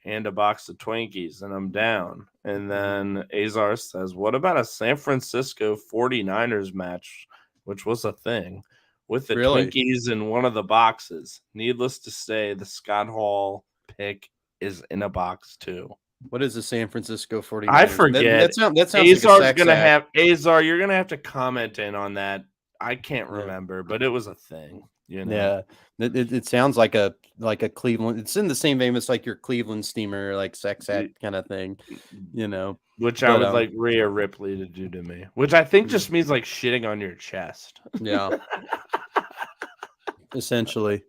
And a box of Twinkies, and I'm down. And then Azar says, "What about a San Francisco 49ers match?" Which was a thing, with the Twinkies in one of the boxes. Needless to say, the Scott Hall pick is in a box too. What is the San Francisco 49ers? I forget. That sounds Azar's like a gonna have Azar. You're gonna have to comment in on that. I can't remember, but it was a thing. You know? Yeah, it sounds like a Cleveland. It's in the same vein as like your Cleveland steamer, like sex act kind of thing. You know, which I would like Rhea Ripley to do to me, which I think just means like shitting on your chest. Yeah. Essentially.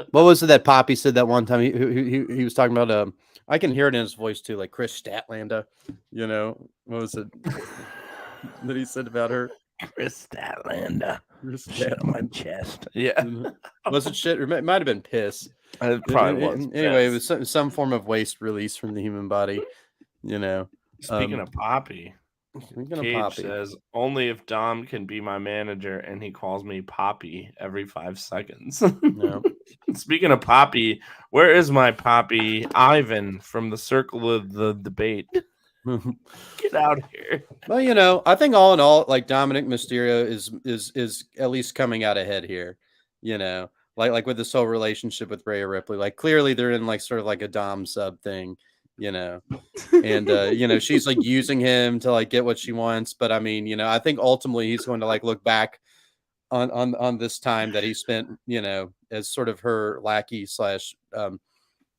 What was it that Poppy said that one time? He was talking about I can hear it in his voice too, like Chris Statlander. You know, what was it that he said about her? Chris Statlander. Shit on my chest. Yeah. Was it shit? Or it might have been piss. It probably was. Anyway, it was some form of waste release from the human body. You know. Speaking of Poppy, Cage says, "Only if Dom can be my manager," and he calls me Poppy every 5 seconds. No. Speaking of Poppy, where is my Poppy Ivan from the Circle of the Debate? Get out of here. Well, you know, I think all in all, like Dominic Mysterio is at least coming out ahead here. You know, like with this whole relationship with Rhea Ripley, like clearly they're in like sort of like a dom sub thing. You know, and you know, she's like using him to like get what she wants. But I mean, you know, I think ultimately he's going to like look back on this time that he spent, you know, as sort of her lackey /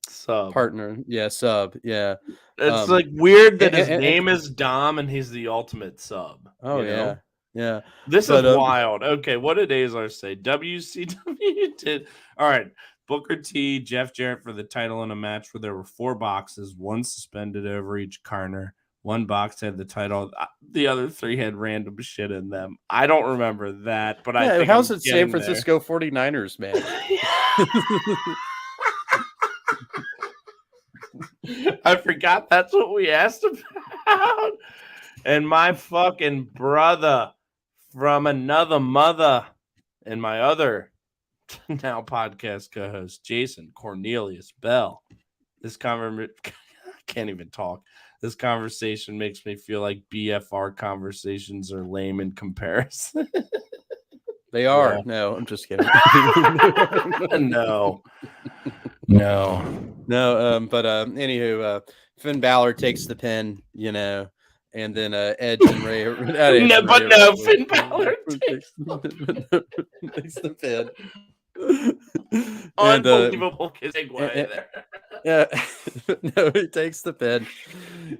sub partner. Yeah, sub. Yeah. It's like weird that his name is Dom and he's the ultimate sub. Oh, yeah. Know? Yeah. This is wild. Okay, what did Azar say? WCW did. All right. Booker T, Jeff Jarrett for the title in a match where there were 4 boxes, one suspended over each corner. One box had the title. The other 3 had random shit in them. I don't remember that, but I think how's it San Francisco 49ers, man? I forgot that's what we asked about. And my fucking brother from another mother and my other now podcast co-host, Jason Cornelius Bell. This can't even talk. This conversation makes me feel like BFR conversations are lame in comparison. They are. Yeah. No, I'm just kidding. No. But anywho, Finn Balor takes the pin, you know, and then Edge and Ray. Finn Balor takes the pin. Unbelievable segue there. Yeah, no, he takes the pin,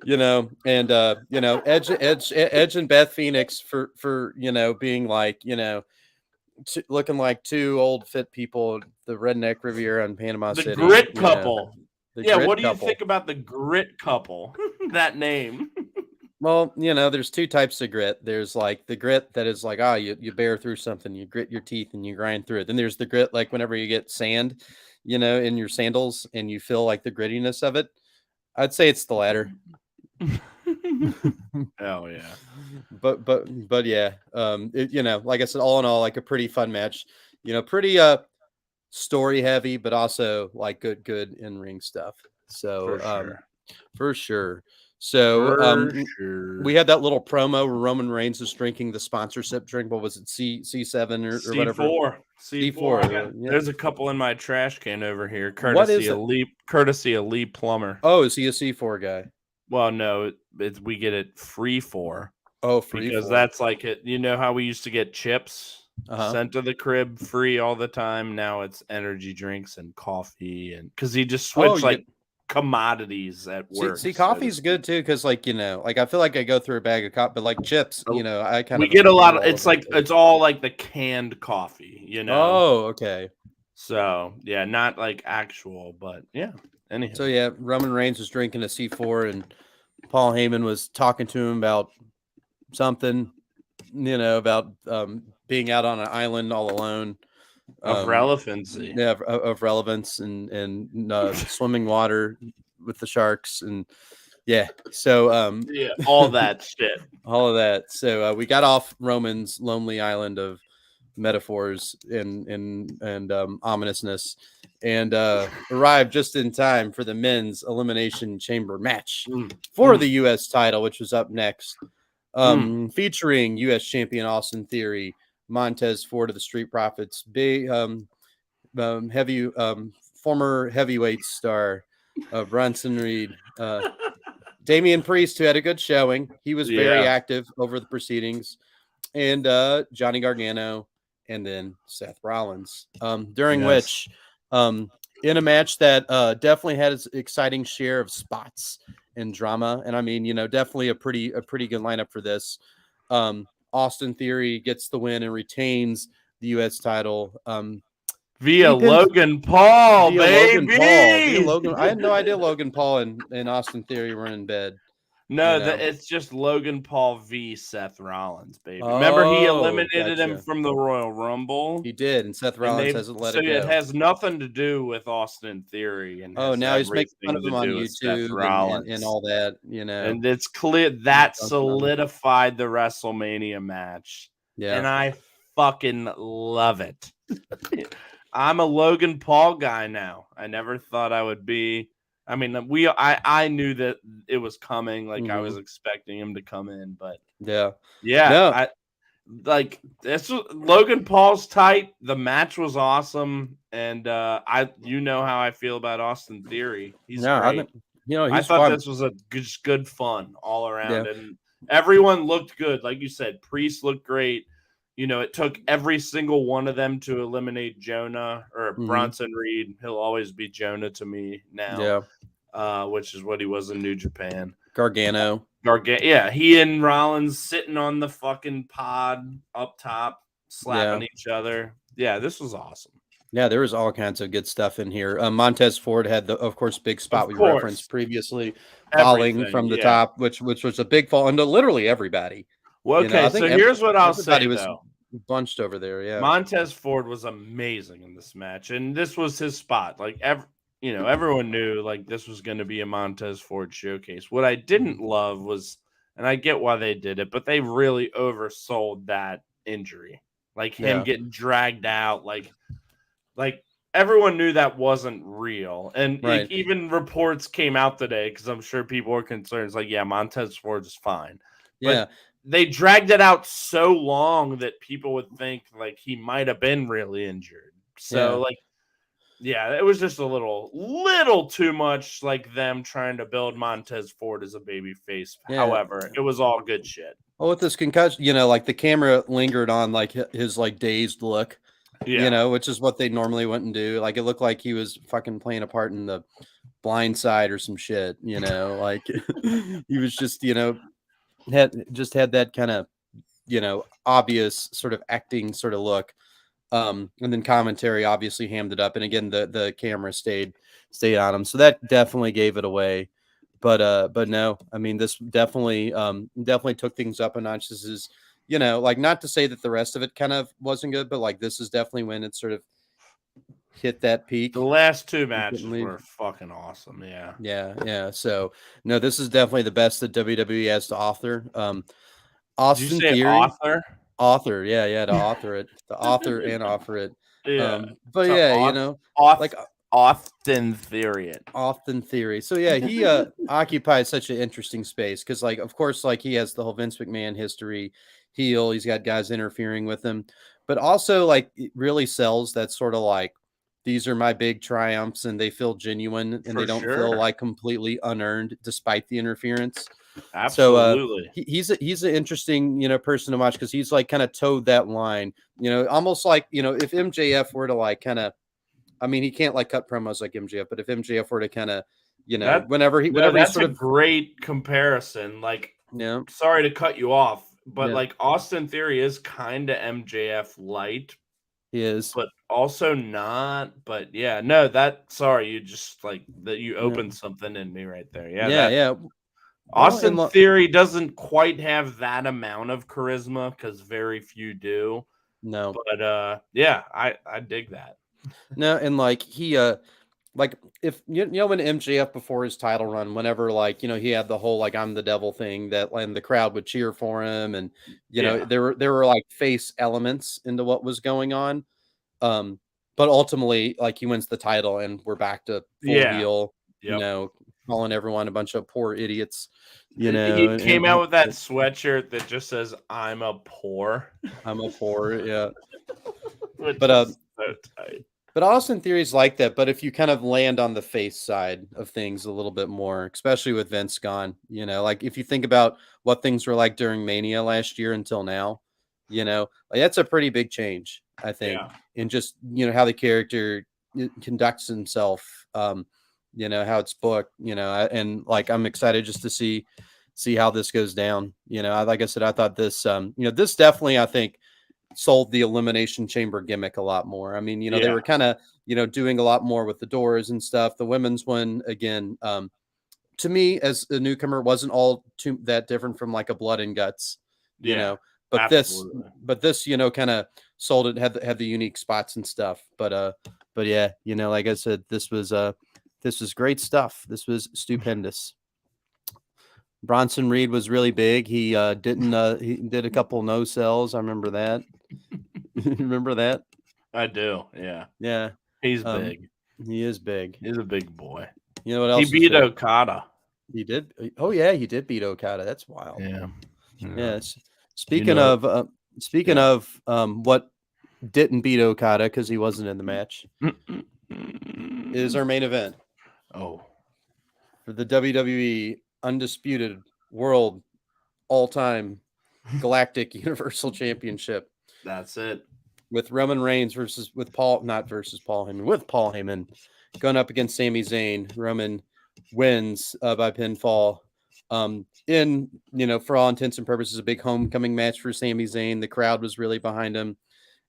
you know, and you know, Edge and Beth Phoenix for you know being like, you know, looking like 2 old fit people, the Redneck Riviera in Panama City. The Grit Couple. Yeah, what do you think about the Grit Couple? That name. Well, you know, there's 2 types of grit. There's like the grit that is like, you bear through something, you grit your teeth and you grind through it. Then there's the grit like whenever you get sand, you know, in your sandals and you feel like the grittiness of it. I'd say it's the latter. Oh yeah. But yeah, you know, like I said, all in all, like a pretty fun match. You know, pretty story heavy, but also like good in ring stuff. So for sure. So we had that little promo where Roman Reigns is drinking the sponsorship drink. What was it? C7 or whatever. C4. There's a couple in my trash can over here. Courtesy of Lee Plummer. Oh, is he a C4 guy? Well, no, we get it free for. Oh, free because that's like it. You know how we used to get chips sent to the crib free all the time. Now it's energy drinks and coffee, and because he just switched commodities at work. See, coffee's good too, because like I feel like I go through a bag of coffee, but like chips, I kind of get a lot of. It's like it's all like the canned coffee, Oh, okay. So yeah, not like actual, but yeah. Anyhow. So yeah, Roman Reigns was drinking a C4, and Paul Heyman was talking to him about something, about being out on an island all alone. Of relevancy. Yeah, of relevance and swimming water with the sharks and so yeah, all that shit. All of that. So we got off Roman's lonely island of metaphors and ominousness and arrived just in time for the men's elimination chamber match for the U.S. title, which was up next, featuring U.S. champion Austin Theory, Montez Ford of the Street Profits, big former heavyweight star Bronson Reed, Damian Priest, who had a good showing. He was very active over the proceedings, and Johnny Gargano, and then Seth Rollins, during which in a match that definitely had its exciting share of spots and drama. And I mean, definitely a pretty good lineup for this. Austin Theory gets the win and retains the U.S. title. Via Logan Paul, baby. Logan. I had no idea Logan Paul and Austin Theory were in bed. No, it's just Logan Paul v. Seth Rollins, baby. Remember, he eliminated him from the Royal Rumble. He did, and Seth Rollins hasn't let it go. It has nothing to do with Austin Theory. And now he's making fun of him on YouTube and all that, And it's clear that solidified the WrestleMania match. Yeah, and I fucking love it. I'm a Logan Paul guy now. I never thought I would be. I mean, I knew that it was coming. Like I was expecting him to come in, but yeah. Logan Paul's tight. The match was awesome, and how I feel about Austin Theory. He's great. I thought this was a good fun all around, and everyone looked good. Like you said, Priest looked great. It took every single one of them to eliminate Jonah or Bronson Reed. He'll always be Jonah to me now. Yeah. Which is what he was in New Japan. Gargano. Yeah. He and Rollins sitting on the fucking pod up top, slapping each other. Yeah, this was awesome. Yeah, there was all kinds of good stuff in here. Montez Ford had of course, big spot we referenced previously, falling from the top, which was a big fall into literally everybody. Well, okay, so here's what I'll say, was bunched over there, yeah. Montez Ford was amazing in this match, and this was his spot. Like, everyone knew, like, this was going to be a Montez Ford showcase. What I didn't love was, and I get why they did it, but they really oversold that injury. Like, him getting dragged out, like everyone knew that wasn't real. And even reports came out today, because I'm sure people were concerned. It's like, yeah, Montez Ford is fine. But they dragged it out so long that people would think like he might have been really injured. So it was just a little too much like them trying to build Montez Ford as a baby face. However, it was all good shit. Well, with this concussion, like the camera lingered on like his like dazed look, which is what they normally wouldn't do. Like it looked like he was fucking playing a part in The Blind Side or some shit, like he was just, had that kind of obvious sort of acting sort of look, and then commentary obviously hammed it up, and again the camera stayed on him, so that definitely gave it away. But no, I mean, this definitely took things up a notch. This is like, not to say that the rest of it kind of wasn't good, but like this is definitely when it sort of hit that peak. The last two matches were fucking awesome. Yeah. So no, this is definitely the best that WWE has to offer. Austin Did you say Theory, author, to author it, to author and offer it. But so like Austin Theory. So yeah, he occupies such an interesting space because, like, of course, like he has the whole Vince McMahon history, heel. He's got guys interfering with him, but also like it really sells that sort of like, these are my big triumphs, and they feel genuine, and they don't feel like completely unearned despite the interference. Absolutely. He's an interesting, person to watch because he's like kind of towed that line, almost like, if MJF were to like kind of, I mean, he can't like cut promos like MJF, but if MJF were to kind of, whenever he that's sort a of great comparison. Like, yeah, sorry to cut you off, but yeah, like Austin Theory is kind of MJF light, he is. but also not. But yeah, no, sorry, you just like that you Yeah, opened something in me right there. Yeah, yeah, that yeah. Well, Austin Theory doesn't quite have that amount of charisma because very few do. no, But yeah, I dig that. no, and like he like if when MJF before his title run, whenever like he had the whole like I'm the devil thing that and the crowd would cheer for him, and Yeah. there were like face elements into what was going on. But ultimately, like he wins the title, and we're back to full Yeah. heel. Yep. Calling everyone a bunch of poor idiots. He came out with that and sweatshirt that just says "I'm a poor." I'm a poor, yeah. Which But is so tight. But Austin Theory's like that. But if you kind of land on the face side of things a little bit more, especially with Vince gone, like if you think about what things were like during Mania last year until now, like that's a pretty big change, I think, Yeah. in just how the character conducts himself, how it's booked, and like I'm excited just to see how this goes down. Like I said, I thought this, this definitely, I think, sold the Elimination Chamber gimmick a lot more. I mean, they Yeah. were kind of, doing a lot more with the doors and stuff. The women's one, again, to me as a newcomer wasn't all too that different from like a Blood and Guts, Yeah. but Absolutely. this, kind of sold it, had the unique spots and stuff. But yeah, like I said, this was great stuff. This was stupendous. Bronson Reed was really big. He he did a couple no sells. I remember that. Remember that? I do. Yeah. Yeah. He's big. He is big. He's a big boy. You know what else? He beat Okada. He did. Oh yeah, he did beat Okada. That's wild. Yeah. Yes. Speaking of what didn't beat Okada because he wasn't in the match is our main event. Oh. For the WWE Undisputed World All-Time Galactic Universal Championship. That's it. With Roman Reigns with Paul Heyman going up against Sami Zayn. Roman wins by pinfall. For all intents and purposes, a big homecoming match for Sami Zayn. The crowd was really behind him.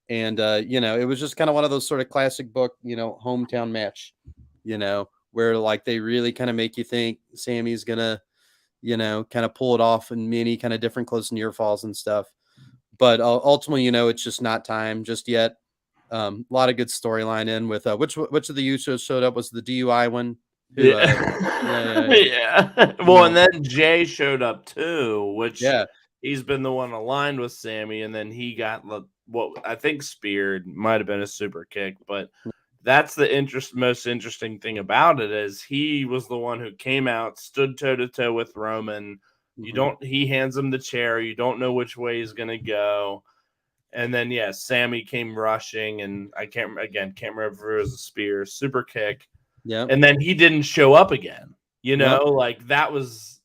And, it was just kind of one of those sort of classic book, hometown match, where like they really kind of make you think Sammy's going to, kind of pull it off in many kind of different close near falls and stuff. But ultimately, it's just not time just yet. A lot of good storyline in with which of the Usos showed up was the DUI one. Who, yeah. Well, and then Jay showed up too, which he's been the one aligned with Sammy, and then he got what I think speared, might have been a super kick, but that's the most interesting thing about it is he was the one who came out, stood toe to toe with Roman. He hands him the chair. You don't know which way he's going to go. And then, Sammy came rushing, and I can't remember if it was a spear, super kick. Yeah. And then he didn't show up again. Like that was,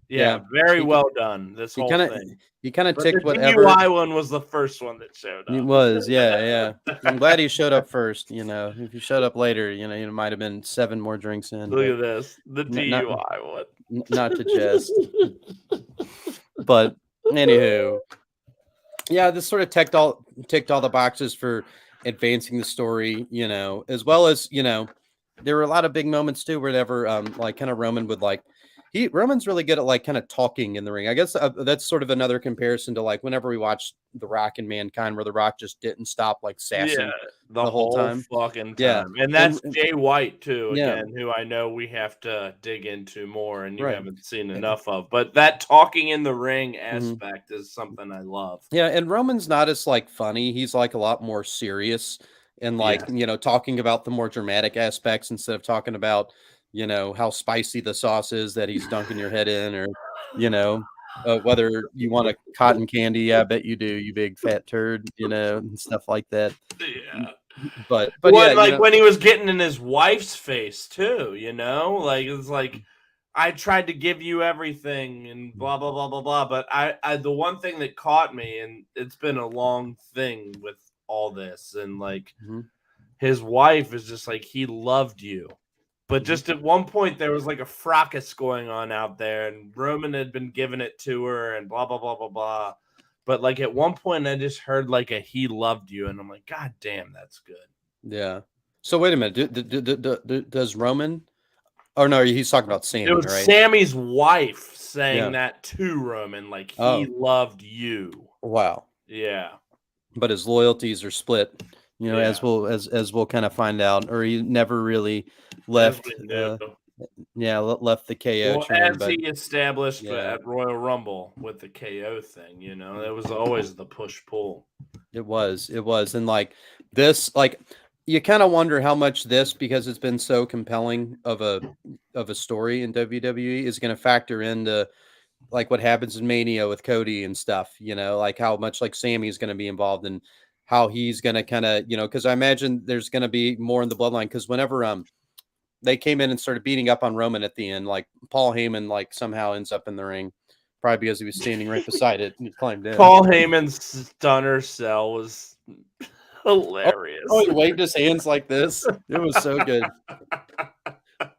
very well done. This whole thing. He kind of ticked whatever. The DUI one was the first one that showed up. It was, yeah. I'm glad he showed up first. If he showed up later, it might have been 7 more drinks in. Look at this, the DUI one. Not to jest, but anywho, this sort of ticked all the boxes for advancing the story. As well as there were a lot of big moments too, whenever like kind of Roman would like. Roman's really good at like kind of talking in the ring. I guess that's sort of another comparison to like whenever we watched The Rock and Mankind, where The Rock just didn't stop like sassing the whole time. Fucking time. Yeah, and that's Jay White too, again, who I know we have to dig into more, and you haven't seen enough of. But that talking in the ring aspect is something I love. Yeah, and Roman's not as like funny. He's like a lot more serious and like talking about the more dramatic aspects instead of talking about how spicy the sauce is that he's dunking your head in, or whether you want a cotton candy. Yeah, I bet you do, you big fat turd, and stuff like that. Yeah. But when he was getting in his wife's face too, like it's like I tried to give you everything and blah blah blah blah blah. But I the one thing that caught me, and it's been a long thing with all this, and like his wife is just like, he loved you. But just at one point there was like a fracas going on out there, and Roman had been giving it to her and blah blah blah blah blah. But like at one point I just heard like a "he loved you," and I'm like, God damn, that's good. Yeah. So wait a minute. Does Roman? Oh no, he's talking about It Sammy, was right? Sammy's wife saying Yeah. that to Roman, like he Oh, loved you. wow. Yeah. But his loyalties are split, Yeah. as we'll kind of find out, or he never really As left. we knew. Left the KO Well, train, as but he established yeah, at Royal Rumble with the KO thing, you know, it was always the push pull. it was, and like this, like you kind of wonder how much this, because it's been so compelling of a story in WWE, is going to factor into like what happens in Mania with Cody and stuff, like how much like Sammy is going to be involved and how he's going to kind of, because I imagine there's going to be more in the bloodline, because whenever they came in and started beating up on Roman at the end, like Paul Heyman like somehow ends up in the ring, probably because he was standing right beside it and he climbed in. Paul Heyman's stunner cell was Oh, hilarious. he waved his hands like this. It was so good.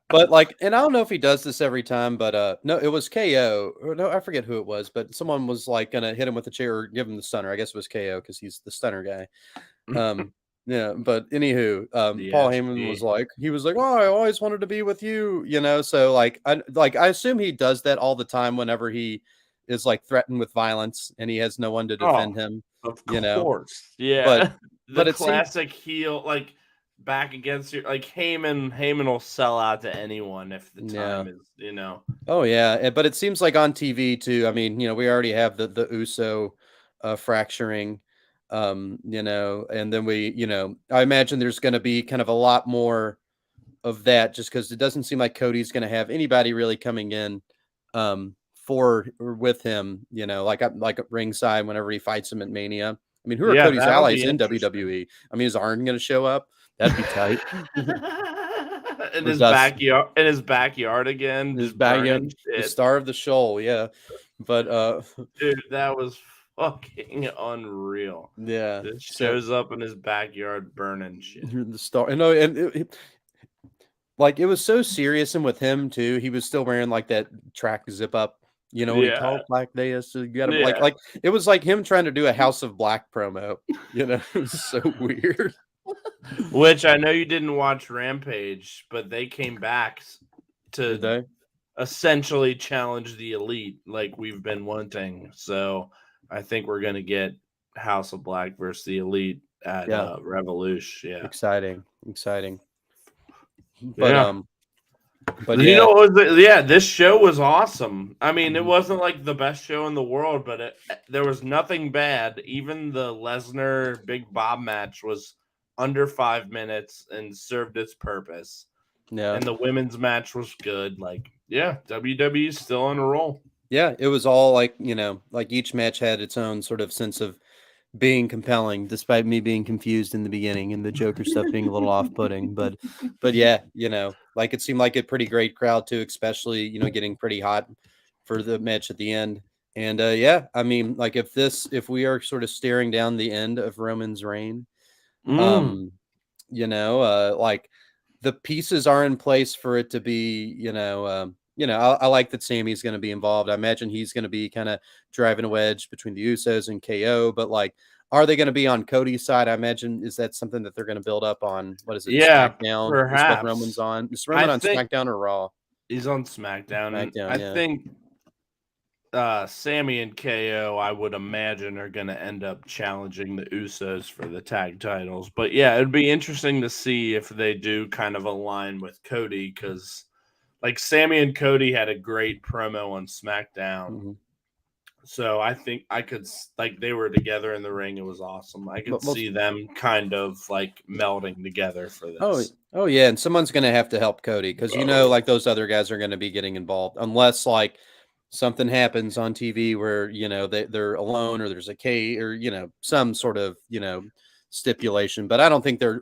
But like, and I don't know if he does this every time, but no, it was KO. Or no, I forget who it was, but someone was like gonna hit him with a chair or give him the stunner. I guess it was KO because he's the stunner guy. Yeah, but anywho, The Paul Heyman was like, "Oh, I always wanted to be with you," So I assume he does that all the time whenever he is like threatened with violence and he has no one to defend him. Of You know, course. Yeah. but The it seemed, classic heel, like back against your like Heyman will sell out to anyone if the yeah. time is, you know. Oh yeah, but it seems like on TV too. I mean, we already have the USO fracturing, and then I imagine there's going to be kind of a lot more of that, just because it doesn't seem like Cody's going to have anybody really coming in for or with him, like at ringside whenever he fights him at Mania. I mean, who are Yeah, Cody's that'll allies be in interesting. WWE? I mean, is Arn going to show up? That'd be tight. In Or his Dust. backyard again, His just bag, burning the shit. star of the show, yeah. But Dude, that was fucking unreal. yeah. Just So shows up in his backyard burning shit. the star, and no, and like it was so serious, and with him too, he was still wearing like that track zip up. When he Yeah. talked like this, so you got to Yeah. like it was like him trying to do a House of Black promo. It was so weird. Which I know you didn't watch Rampage, but they came back Did to they? essentially challenge the elite like we've been wanting. So I think we're gonna get House of Black versus the elite at Yeah, Revolution. Yeah. exciting. But Yeah. You yeah. know what was this show was awesome. I mean, it Mhm. wasn't like the best show in the world, but there was nothing bad. Even the Lesnar Big Bob match was under 5 minutes and served its purpose. Yeah. And the women's match was good. Like, yeah, WWE's still on a roll. Yeah, it was all like, like each match had its own sort of sense of being compelling, despite me being confused in the beginning and the Joker stuff being a little off-putting. But yeah, like it seemed like a pretty great crowd too, especially, getting pretty hot for the match at the end. And yeah, I mean, like if we are sort of staring down the end of Roman's reign, Mm. like the pieces are in place for it to be, I like that Sammy's going to be involved. I imagine he's going to be kind of driving a wedge between the Usos and KO, but like, are they going to be on Cody's side? I imagine, is that something that they're going to build up on? What is it? Yeah, SmackDown is what Roman's perhaps. on. Is I Roman on think SmackDown or Raw? he's on SmackDown, and SmackDown, I yeah. think Sammy and KO, I would imagine, are going to end up challenging the Usos for the tag titles. But yeah, it'd be interesting to see if they do kind of align with Cody, because like Sammy and Cody had a great promo on SmackDown. Mm-hmm. So I think I could, like, they were together in the ring. It was awesome. I could see them kind of like melding together for this. Oh yeah, and someone's going to have to help Cody, because like those other guys are going to be getting involved, unless like something happens on TV where they're alone, or there's a K, or some sort of stipulation. But I don't think there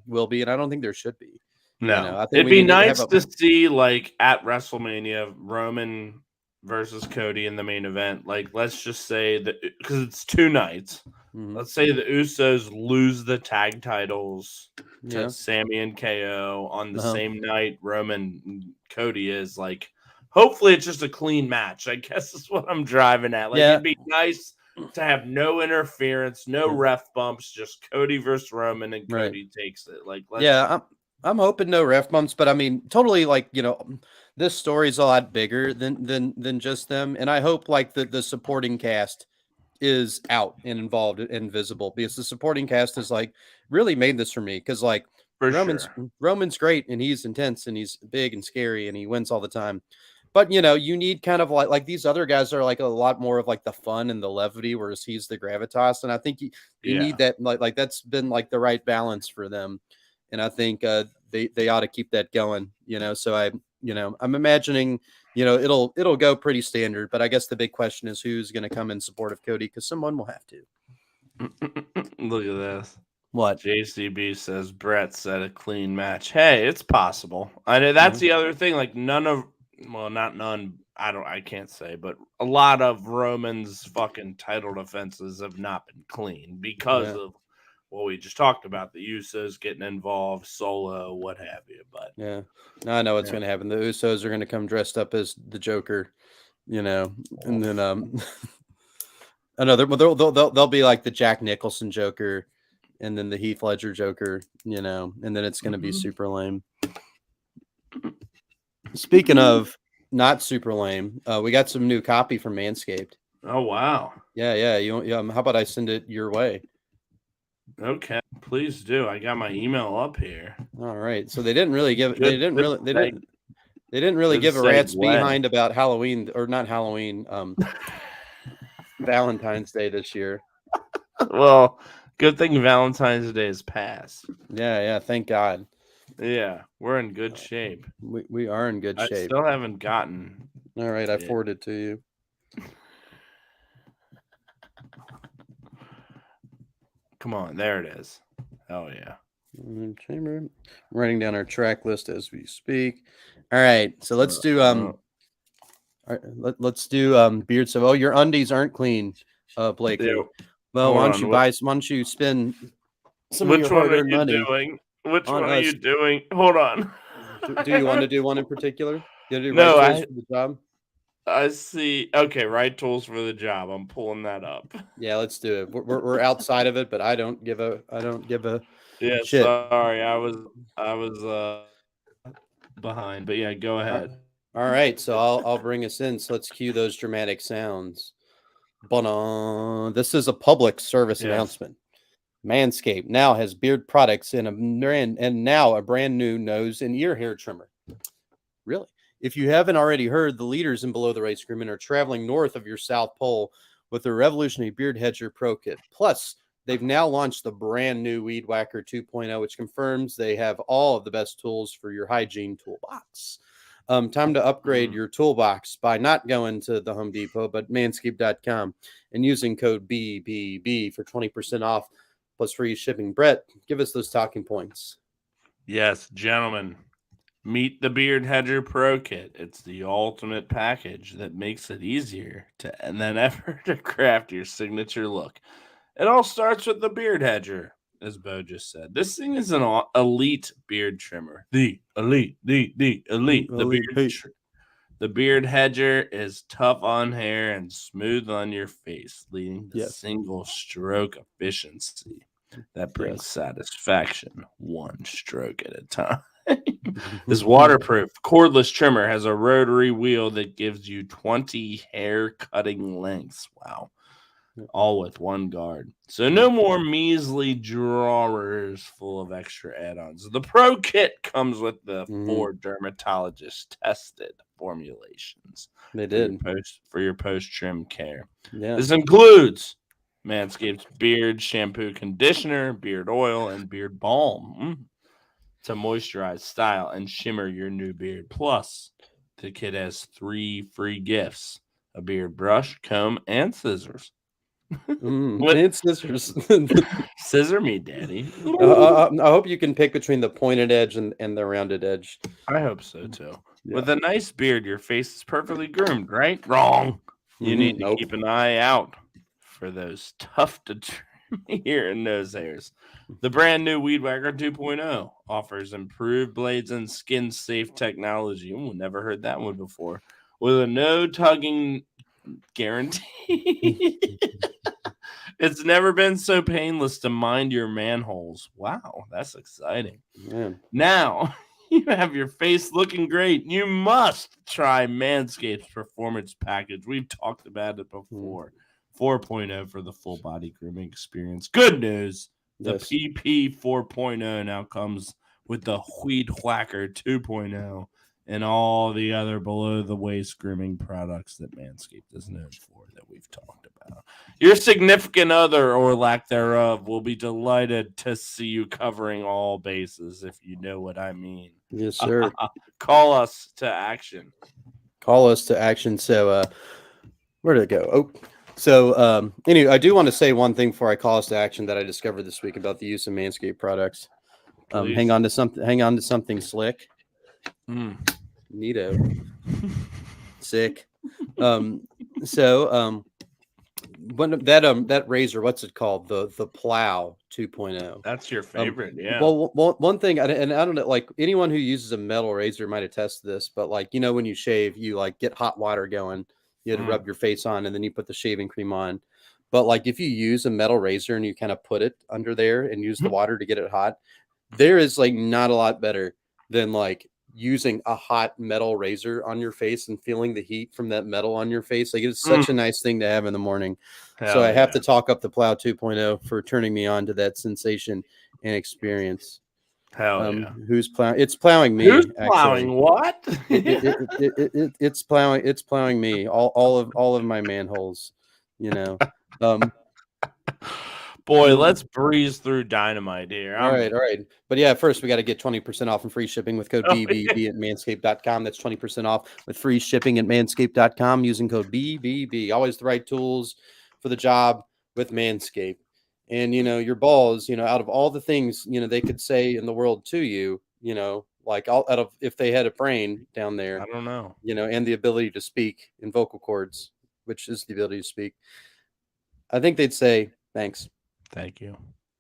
will be, and I don't think there should be. No, I think it'd we be need to have nice a to see like at WrestleMania Roman versus Cody in the main event. Like, let's just say that because it's 2 nights. Mhm. Let's say the Usos lose the tag titles to Yeah. Sammy and KO on the Uh-huh. same night Roman and Cody is. Like, hopefully it's just a clean match. I guess is what I'm driving at. Like, Yeah. it'd be nice to have no interference, no Yeah. ref bumps, just Cody versus Roman, and Right. Cody takes it. Like, let's Yeah, I'm hoping no ref bumps, but I mean, totally like, this story's a lot bigger than just them. And I hope like the supporting cast is out and involved and visible, because the supporting cast is like really made this for me, because like for Roman's sure. Roman's great and he's intense and he's big and scary and he wins all the time. But you need kind of like these other guys are like a lot more of like the fun and the levity, whereas he's the gravitas. And I think you Yeah. need that, like that's been like the right balance for them. And I think they ought to keep that going. So I'm imagining it'll go pretty standard, but I guess the big question is who's going to come in support of Cody, because someone will have to. Look at this. What? JCB says Brett said a clean match. Hey, it's possible. I know that's the other thing. Like not none. I can't say, but a lot of Roman's fucking title defenses have not been clean because of what we just talked about. The Usos getting involved, Solo, what have you. But yeah, no, I know what's going to happen. The Usos are going to come dressed up as the Joker, and then I know they'll be like the Jack Nicholson Joker, and then the Heath Ledger Joker, and then it's going to be super lame. Speaking of not super lame, we got some new copy from Manscaped. Oh wow! Yeah. How about I send it your way? Okay, please do. I got my email up here. All right. So they didn't really give. They didn't really give a rat's behind about Halloween, or not Halloween. Valentine's Day this year. Well, good thing Valentine's Day is past. Yeah. Thank God. Yeah, we're in good shape. We are in good shape. I still haven't gotten. All right, I forwarded it to you. Come on, there it is. Oh yeah. Chamber. I'm writing down our track list as we speak. All right, so let's do let's do beard stuff. Oh, your undies aren't clean, Blakely. Yeah. Well, why don't you spend some of your hard-earned money? Which one are you doing? Hold on. Do you want to do one in particular? You do no, right tools for the job. I see. Okay, right tools for the job. I'm pulling that up. Yeah, let's do it. We're outside of it, but I don't give a yeah, shit. Sorry, I was behind, but yeah, go ahead. All right, so I'll bring us in. So let's cue those dramatic sounds. This is a public service announcement. Manscaped now has beard products and now a brand new nose and ear hair trimmer. Really? If you haven't already heard, the leaders in below the race agreement are traveling north of your South Pole with their revolutionary Beard Hedger Pro Kit. Plus, they've now launched the brand new Weed Whacker 2.0, which confirms they have all of the best tools for your hygiene toolbox. Time to upgrade your toolbox by not going to the Home Depot, but manscaped.com and using code BBB for 20% off plus free shipping. Brett, give us those talking points. Yes, gentlemen. Meet the Beard Hedger Pro Kit. It's the ultimate package that makes it easier than ever to craft your signature look. It all starts with the Beard Hedger, as Bo just said. This thing is an elite beard trimmer. The elite. The Beard Hedger is tough on hair and smooth on your face, leading to single stroke efficiency that brings satisfaction one stroke at a time. This waterproof cordless trimmer has a rotary wheel that gives you 20 hair cutting lengths. Wow. All with one guard. So no more measly drawers full of extra add-ons. The Pro Kit comes with the 4 dermatologist tested formulations. They did. For your post-trim care. Yeah. This includes Manscaped's beard shampoo, conditioner, beard oil, and beard balm to moisturize, style, and shimmer your new beard. Plus, the kit has 3 free gifts: a beard brush, comb, and scissors. And scissors. Scissor me, daddy. I hope you can pick between the pointed edge and the rounded edge. I hope so too. Yeah. With a nice beard, your face is perfectly groomed, right? Wrong. You need to keep an eye out for those tough to trim ear and nose hairs. The brand new Weed Whacker 2.0 offers improved blades and skin safe technology. Ooh, never heard that one before. With a no tugging guarantee. It's never been so painless to mind your manholes. Wow, that's exciting. Man. Now you have your face looking great. You must try Manscaped's Performance Package. We've talked about it before. 4.0 for the full body grooming experience. Good news. The PP 4.0 now comes with the Weed Whacker 2.0 and all the other below the waist grooming products that Manscaped is known for that we've talked about. Your significant other or lack thereof will be delighted to see you covering all bases, if you know what I mean. Yes, sir. Call us to action. Call us to action. So where did it go? Oh, so anyway, I do want to say one thing before I call us to action that I discovered this week about the use of Manscaped products. Hang on to something slick. Neato. Sick. When that razor, what's it called? The Plow 2.0. That's your favorite, yeah. Well, one thing, and I don't know, like anyone who uses a metal razor might attest to this, but like when you shave, you like get hot water going, you had to rub your face on, and then you put the shaving cream on. But like if you use a metal razor and you kind of put it under there and use the water to get it hot, there is like not a lot better than like using a hot metal razor on your face and feeling the heat from that metal on your face. Like it's such a nice thing to have in the morning. So I have to talk up the Plow 2.0 for turning me on to that sensation and experience. Who's plowing? It's plowing me. Who's plowing what? It's plowing. It's plowing me. All of my manholes. Boy, let's breeze through Dynamite here. All right. But yeah, first we got to get 20% off and free shipping with code BBB at manscaped.com. That's 20% off with free shipping at manscaped.com using code BBB. Always the right tools for the job with Manscaped. And, your balls, out of all the things, they could say in the world to you, like if they had a brain down there, I don't know, and the ability to speak in vocal cords, which is the ability to speak, I think they'd say, thanks. Thank you.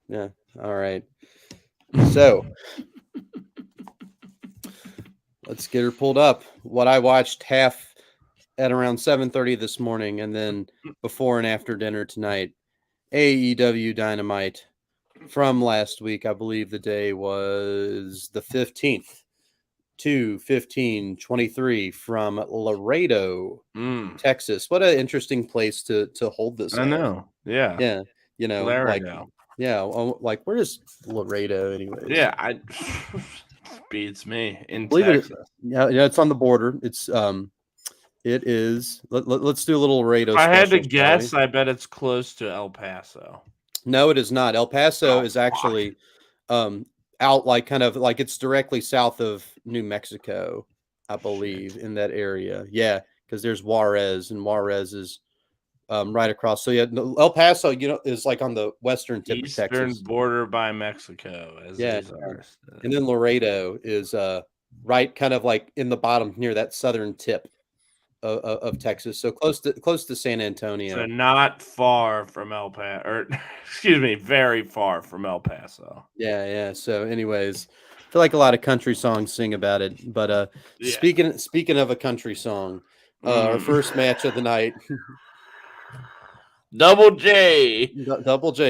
Yeah. All right. So let's get her pulled up. What I watched half at around 7:30 this morning, and then before and after dinner tonight, AEW Dynamite from last week. I believe the day was the 15th to 15/23 from Laredo, Texas. What an interesting place to hold this. I know. Yeah. Yeah. Laredo. Like where's Laredo anyways? Yeah, beats me in Texas. Yeah, it's on the border. It's it is. Let's do a little Laredo. If I had to guess, I bet it's close to El Paso. No, it is not. El Paso is actually out like kind of like it's directly south of New Mexico, I believe, in that area. Yeah, because there's Juarez, and Juarez is right across. So yeah, El Paso, is like on the western tip of Texas. Eastern border by Mexico. And then Laredo is right kind of like in the bottom near that southern tip of Texas. So close to San Antonio. So not far from El Paso, or excuse me, very far from El Paso. Yeah. So anyways, I feel like a lot of country songs sing about it. But speaking of a country song, our first match of the night. Double J,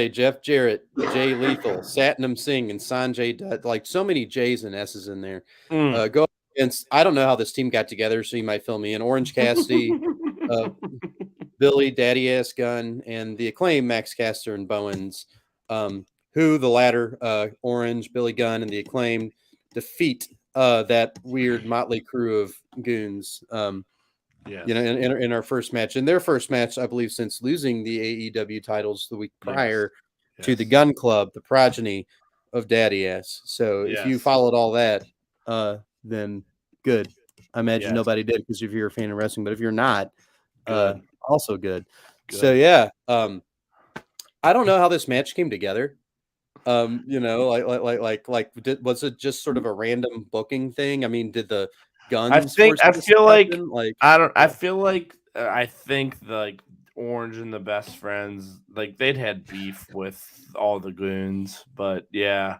Jeff Jarrett, Jay Lethal, Satnam Singh, and Sanjay Dutt. Like so many J's and S's in there. Go against, I don't know how this team got together, so you might fill me in. Orange Cassidy, Billy, Daddy Ass Gun, and the Acclaim, Max Caster and Bowens. Who the latter, Orange, Billy Gunn, and the Acclaim defeat that weird motley crew of goons. In our first match, in their first match, I believe, since losing the AEW titles the week prior to the Gun Club, the progeny of Daddy Ass. So if you followed all that, then good. I imagine nobody did, because if you're a fan of wrestling, but if you're not, also good. So I don't know how this match came together. You know, was it just sort of a random booking thing? I mean, did the Guns force I this to feel like happen? Like, I don't. I feel like I think like Orange and the Best Friends, like they'd had beef with all the goons, but yeah,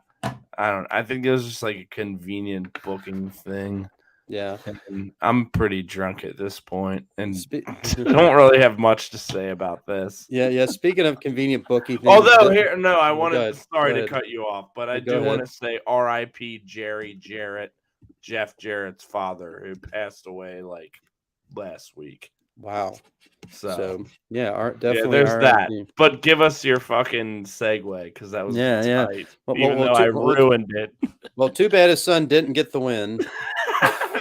I don't. I think it was just like a convenient booking thing. yeah. And I'm pretty drunk at this point, and Spe- I don't really have much to say about this. yeah. Speaking of convenient booking things, Although here, no, I go wanted. ahead. Go Sorry to ahead. cut you off, but I Go do want ahead. to say R.I.P. Jerry Jarrett, Jeff Jarrett's father, who passed away like last week. Wow. So yeah, yeah, definitely. there's that. RIP. But give us your fucking segue because that was Yeah. tight. Well, Even though I ruined it. Well, too bad his son didn't get the win.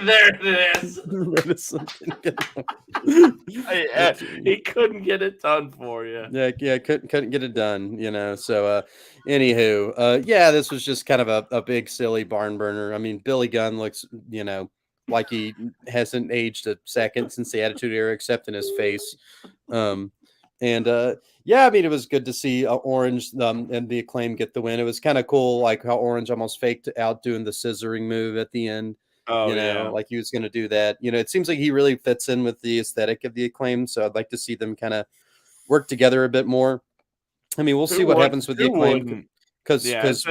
There it is. His son didn't get the win. He couldn't get it done for you. Yeah, couldn't get it done, you know. So, anywho, yeah, this was just kind of a big silly barn burner. I mean, Billy Gunn looks, you know, like he hasn't aged a second since the Attitude Era, except in his face. Yeah, I mean, it was good to see Orange and the Acclaim get the win. It was kind of cool, like how Orange almost faked out doing the scissoring move at the end. Oh, You know, yeah. like he was going to do that. You know, it seems like he really fits in with the aesthetic of the Acclaim. So I'd like to see them kind of work together a bit more. I mean, we'll see what happens with the Acclaim because it's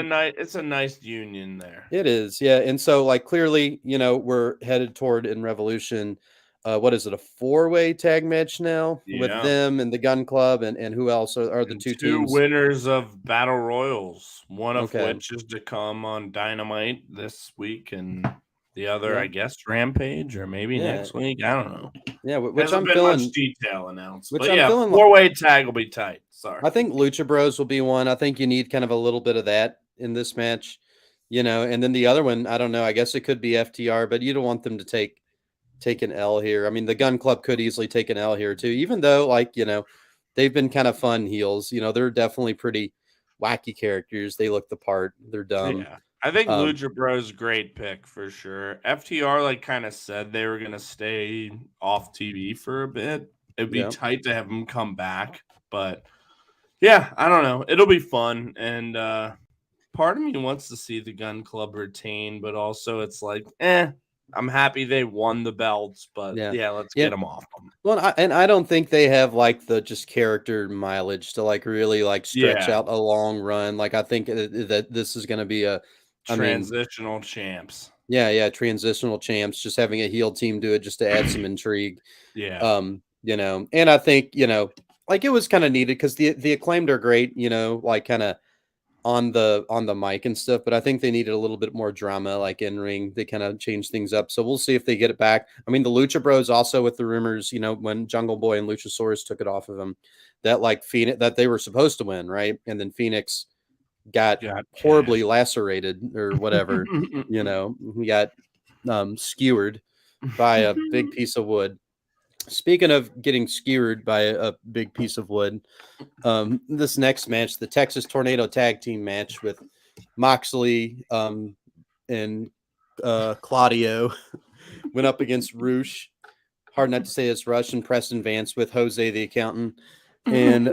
a nice union there. It is, yeah. And so, like, clearly, you know, we're headed toward in Revolution. What is it, a 4-way tag match now with them and the Gun Club and who else are the two teams? Winners of Battle Royals, one of which is to come on Dynamite this week, and the other, I guess, Rampage or maybe next week. I don't know. Yeah, which Hasn't I'm feeling much detail announced. Which but I'm yeah, feeling 4-way tag will be tight. Sorry. I think Lucha Bros will be one. I think you need kind of a little bit of that in this match, you know. And then the other one, I don't know. I guess it could be FTR, but you don't want them to take an L here. I mean, the Gun Club could easily take an L here too, even though, like, you know, they've been kind of fun heels. You know, they're definitely pretty wacky characters. They look the part. They're dumb. Yeah. I think Lucha Bros great pick for sure. FTR like kind of said they were gonna stay off TV for a bit. It'd be tight to have them come back, but yeah, I don't know. It'll be fun, and part of me wants to see the Gun Club retain, but also it's like, I'm happy they won the belts, but let's get them off them. Well, I don't think they have like the just character mileage to like really like stretch out a long run. Like I think that this is going to be a transitional champs. Yeah, transitional champs. Just having a heel team do it just to add some intrigue. Yeah. You know, and I think, you know, like it was kind of needed because the Acclaimed are great, you know, like kind of on the mic and stuff, but I think they needed a little bit more drama, like in ring. They kind of changed things up, so we'll see if they get it back. I mean, the Lucha Bros also with the rumors, you know, when Jungle Boy and Luchasaurus took it off of them, that like Phoenix that they were supposed to win, right? And then Phoenix got horribly lacerated or whatever, you know, he got skewered by a big piece of wood. Speaking of getting skewered by a big piece of wood, this next match, the Texas Tornado Tag Team match with Moxley and Claudio went up against Roosh. Hard not to say it's Rush and Preston Vance with Jose the Accountant. And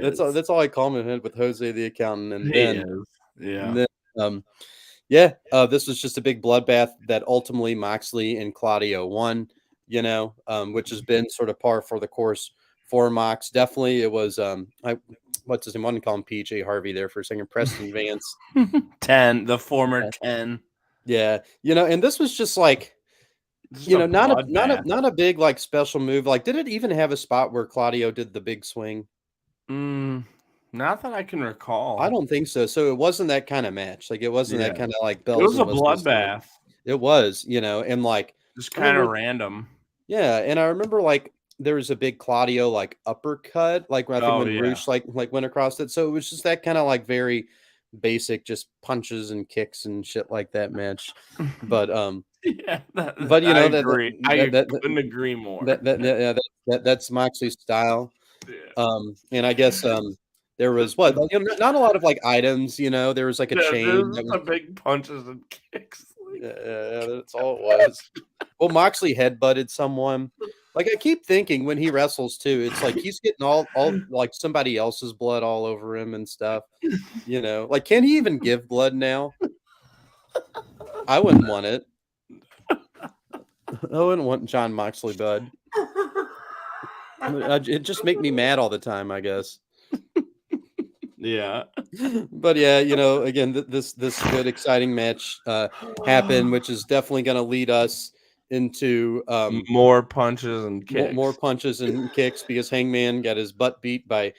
that's all I call him with Jose the Accountant. And then, this was just a big bloodbath that ultimately Moxley and Claudio won, you know, which has been sort of par for the course for Mox. Definitely it was, what's his name? I want to call him PJ Harvey there for a second. Preston Vance. 10, the former 10. Yeah. You know, and this was just like, you know, not a big like special move. Like, did it even have a spot where Claudio did the big swing? Not that I can recall. I don't think so. So it wasn't that kind of match. Like it wasn't that kind of like bells. It was a bloodbath. It was, you know, and like just kind of random. Yeah, and I remember like there was a big Claudio like uppercut, like I think when Roosh like went across it. So it was just that kind of like very basic, just punches and kicks and shit like that match. But but you know I couldn't agree more. That's Moxley's style. And I guess there was not a lot of like items, you know. There was like a chain. The big punches and kicks. Yeah, that's all it was. Well, Moxley headbutted someone. Like I keep thinking when he wrestles too, it's like he's getting all like somebody else's blood all over him and stuff. You know, like can he even give blood now? I wouldn't want it. I wouldn't want John Moxley blood. It just make me mad all the time, I guess. Yeah. But yeah, you know, again, this good exciting match happened, which is definitely going to lead us into more punches and kicks. More punches and kicks because Hangman got his butt beat by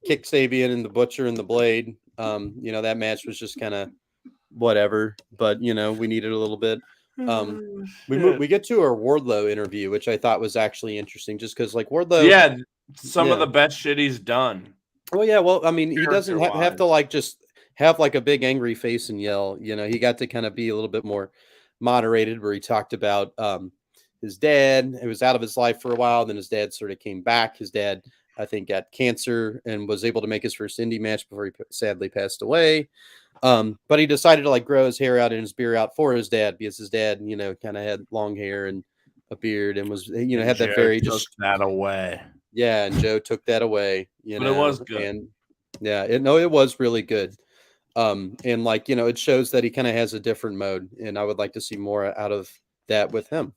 Kick Sabian and the Butcher and the Blade. You know, that match was just kind of whatever, but you know, we needed a little bit. We get to our Wardlow interview, which I thought was actually interesting, just because like Wardlow, some of the best shit he's done. Well, yeah, well, I mean, he doesn't have to like just have like a big angry face and yell. You know, he got to kind of be a little bit more moderated, where he talked about his dad. It was out of his life for a while, then his dad sort of came back. His dad, I think, got cancer and was able to make his first indie match before he sadly passed away. But he decided to like grow his hair out and his beard out for his dad because his dad, you know, kind of had long hair and a beard and was, you know, had that very just that away. Yeah, and Joe took that away, you know. But it was good. And yeah, it was really good. And like, you know, it shows that he kind of has a different mode, and I would like to see more out of that with him.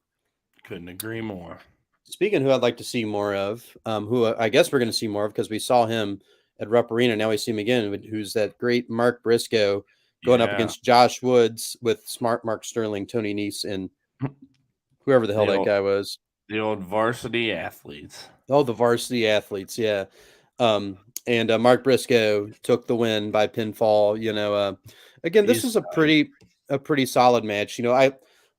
Couldn't agree more. Speaking of who I'd like to see more of, who I guess we're going to see more of because we saw him at Rupp Arena, now we see him again, who's that great Mark Briscoe going up against Josh Woods with Smart Mark Sterling, Tony Nese, and whoever the hell that guy was. The old varsity athletes. Oh, the varsity athletes, yeah. And Mark Briscoe took the win by pinfall. You know, again, this is a pretty solid match. You know, I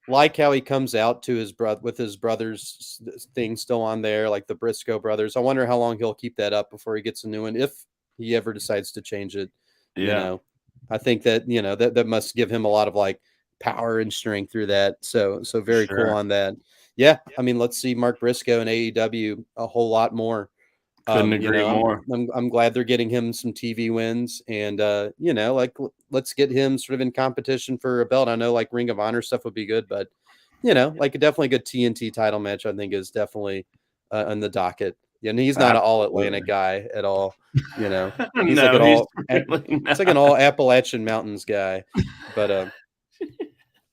like how he comes out to his brother with his brother's thing still on there, like the Briscoe brothers. I wonder how long he'll keep that up before he gets a new one, if he ever decides to change it. Yeah. You know, I think that, you know, that must give him a lot of like power and strength through that. So very cool on that. Yeah, I mean, let's see Mark Briscoe and AEW a whole lot more. Couldn't agree more. I'm glad they're getting him some TV wins, and you know, like let's get him sort of in competition for a belt. I know like Ring of Honor stuff would be good, but you know, like a definitely good TNT title match, I think is definitely on the docket. Yeah, and he's not an all Atlanta guy at all. You know, he's it's like an all Appalachian Mountains guy, but.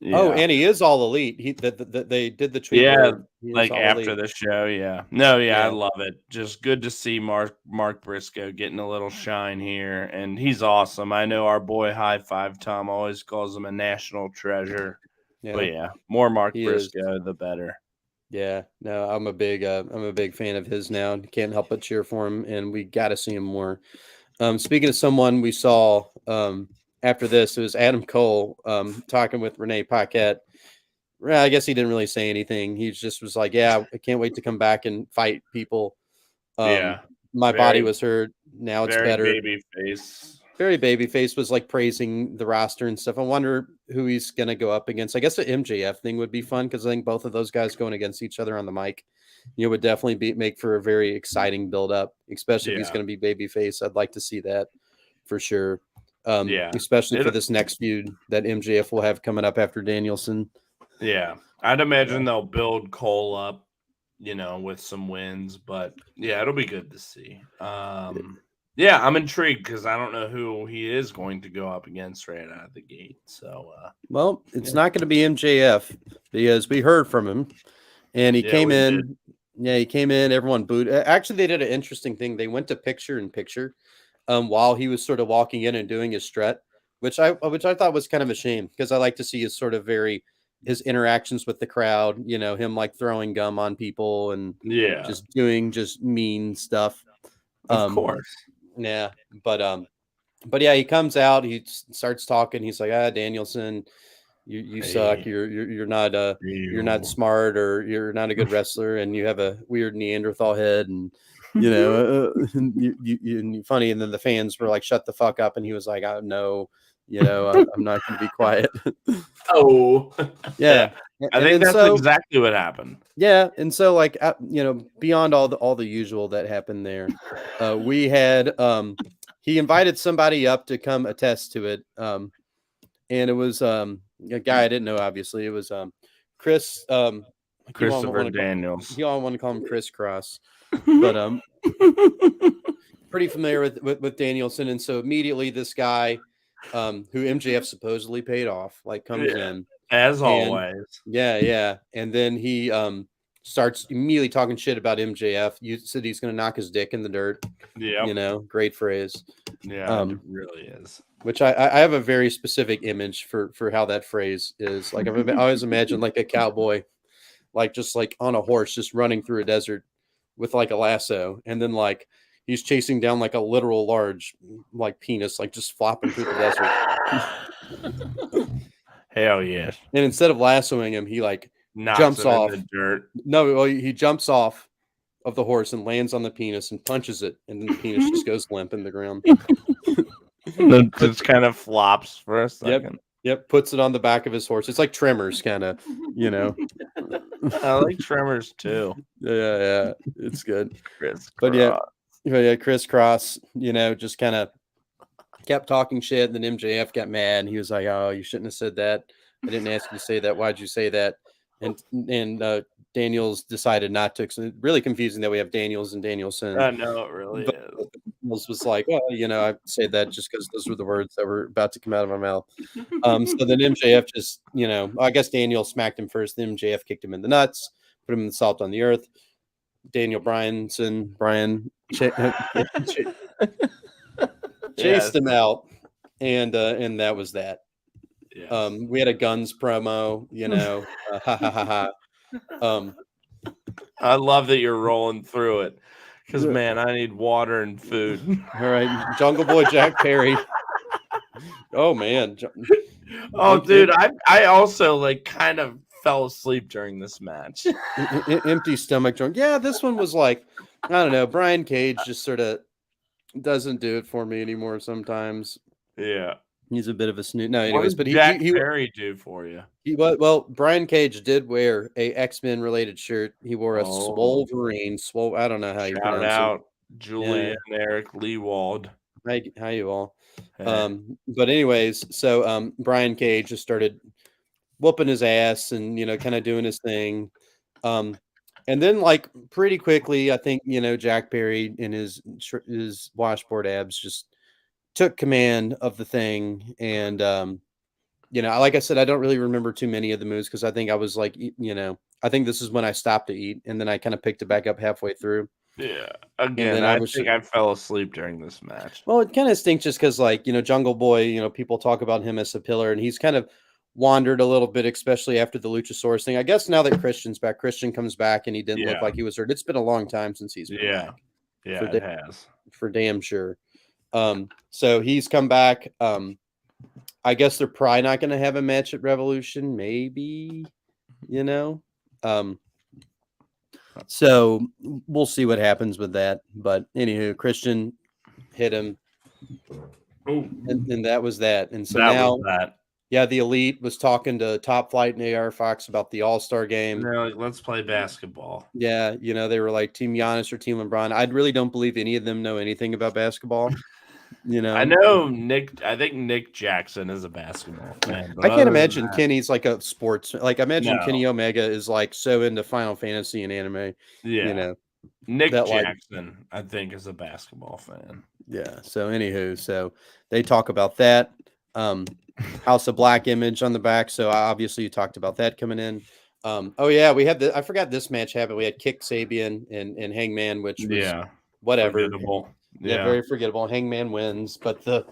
Yeah. Oh, and he is all elite. They did the tweet. Yeah, like after elite. The show. Yeah. No, yeah, I love it. Just good to see Mark Briscoe getting a little shine here, and he's awesome. I know our boy High Five Tom always calls him a national treasure. Yeah. But yeah, more Mark Briscoe, the better. Yeah. No, I'm a big fan of his now. Can't help but cheer for him, and we got to see him more. Speaking of someone we saw. After this, it was Adam Cole talking with Renee Paquette. I guess he didn't really say anything. He just was like, yeah, I can't wait to come back and fight people. My body was hurt. Now it's better. Very babyface was like praising the roster and stuff. I wonder who he's going to go up against. I guess the MJF thing would be fun because I think both of those guys going against each other on the mic, you know, would definitely make for a very exciting build up, especially if he's going to be babyface. I'd like to see that for sure. Especially for this next feud that MJF will have coming up after Danielson. Yeah, I'd imagine they'll build Cole up, you know, with some wins, but yeah, it'll be good to see. Yeah, I'm intrigued because I don't know who he is going to go up against right out of the gate. So, well, it's not going to be MJF because we heard from him, and he came in. Yeah, he came in. Everyone booed. Actually, they did an interesting thing. They went to picture in picture. While he was sort of walking in and doing his strut, which I thought was kind of a shame because I like to see his interactions with the crowd, you know, him like throwing gum on people and just doing mean stuff. Of course. Yeah. But yeah, he comes out, he starts talking. He's like, Danielson, you suck. You're not smart, or you're not a good wrestler, and you have a weird Neanderthal head, and you know, you funny. And then the fans were like, shut the fuck up. And he was like, no, you know, I'm not going to be quiet. Yeah. I think that's exactly what happened. Yeah. And so like, you know, beyond all the usual that happened there, we had, he invited somebody up to come attest to it. And it was, a guy I didn't know, obviously. It was, Chris, Christopher Daniels. You all want to call him Crisscross, but pretty familiar with Danielson, and so immediately this guy, who MJF supposedly paid off, like comes in as always. Yeah, and then he starts immediately talking shit about MJF. You said he's going to knock his dick in the dirt. Yeah, great phrase. Yeah, it really is. Which I have a very specific image for how that phrase is. Like I always imagine like a cowboy, like just like on a horse, just running through a desert with like a lasso, and then like he's chasing down like a literal large like penis, like just flopping through the desert. Hell yeah! And instead of lassoing him, he like jumps off in the dirt. No, well, he jumps off of the horse and lands on the penis and punches it, and then the penis just goes limp in the ground. It just kind of flops for a second. Yep, puts it on the back of his horse. It's like Tremors, kind of, I like Tremors too. Yeah, it's good. But yeah, Crisscross, just kind of kept talking shit. And then MJF got mad, and he was like, "Oh, you shouldn't have said that. I didn't ask you to say that. Why'd you say that?" And Daniels decided not to. It's really confusing that we have Daniels and Danielson. I know, it really is. Daniels was like, "Well, I say that just because those were the words that were about to come out of my mouth." So then MJF just, I guess Daniel smacked him first. Then MJF kicked him in the nuts, put him in the salt on the earth. Brian chased him out, and that was that. Yes. We had a Guns promo, ha ha ha ha. I love that you're rolling through it, because man, I need water and food. All right, Jungle Boy Jack Perry. Oh man. Oh dude, I also like kind of fell asleep during this match. Empty stomach drunk. Yeah, this one was like, I don't know. Brian Cage just sort of doesn't do it for me anymore sometimes. Yeah. He's a bit of a snoot. No, anyways, what did Jack Perry do for you? Well, Brian Cage did wear a X-Men related shirt. He wore a Swolverine. I don't know how you pronounce it. Shout out Julian and Eric Leewald. How you all? Hey. But anyways, so Brian Cage just started whooping his ass and kind of doing his thing. And then like pretty quickly, I think Jack Perry and his washboard abs just took command of the thing. And like I said, I don't really remember too many of the moves because I think I was like, I think this is when I stopped to eat, and then I kind of picked it back up halfway through. Yeah. Again, I think I fell asleep during this match. Well, it kind of stinks just because, like, Jungle Boy, people talk about him as a pillar, and he's kind of wandered a little bit, especially after the Luchasaurus thing. I guess now that Christian's back, Christian comes back, and he didn't look like he was hurt. It's been a long time since he's been back. Yeah, it has. For damn sure. So he's come back. I guess they're probably not going to have a match at Revolution, maybe, so we'll see what happens with that. But anywho, Christian hit him. And that was that. And so now, the Elite was talking to Top Flight and AR Fox about the All-Star game. They're like, let's play basketball. Yeah, they were like Team Giannis or Team LeBron. I really don't believe any of them know anything about basketball. I know I think Nick Jackson is a basketball fan. I can't imagine Kenny's like a sports. Like, I imagine Kenny Omega is like so into Final Fantasy and anime. Yeah. Nick Jackson, I think, is a basketball fan. Yeah. So anywho, so they talk about that. House of Black image on the back. So obviously you talked about that coming in. We had I forgot this match happened. We had Kick Sabian and Hangman, which was whatever. Forgettable. Yeah, very forgettable. Hangman wins, but the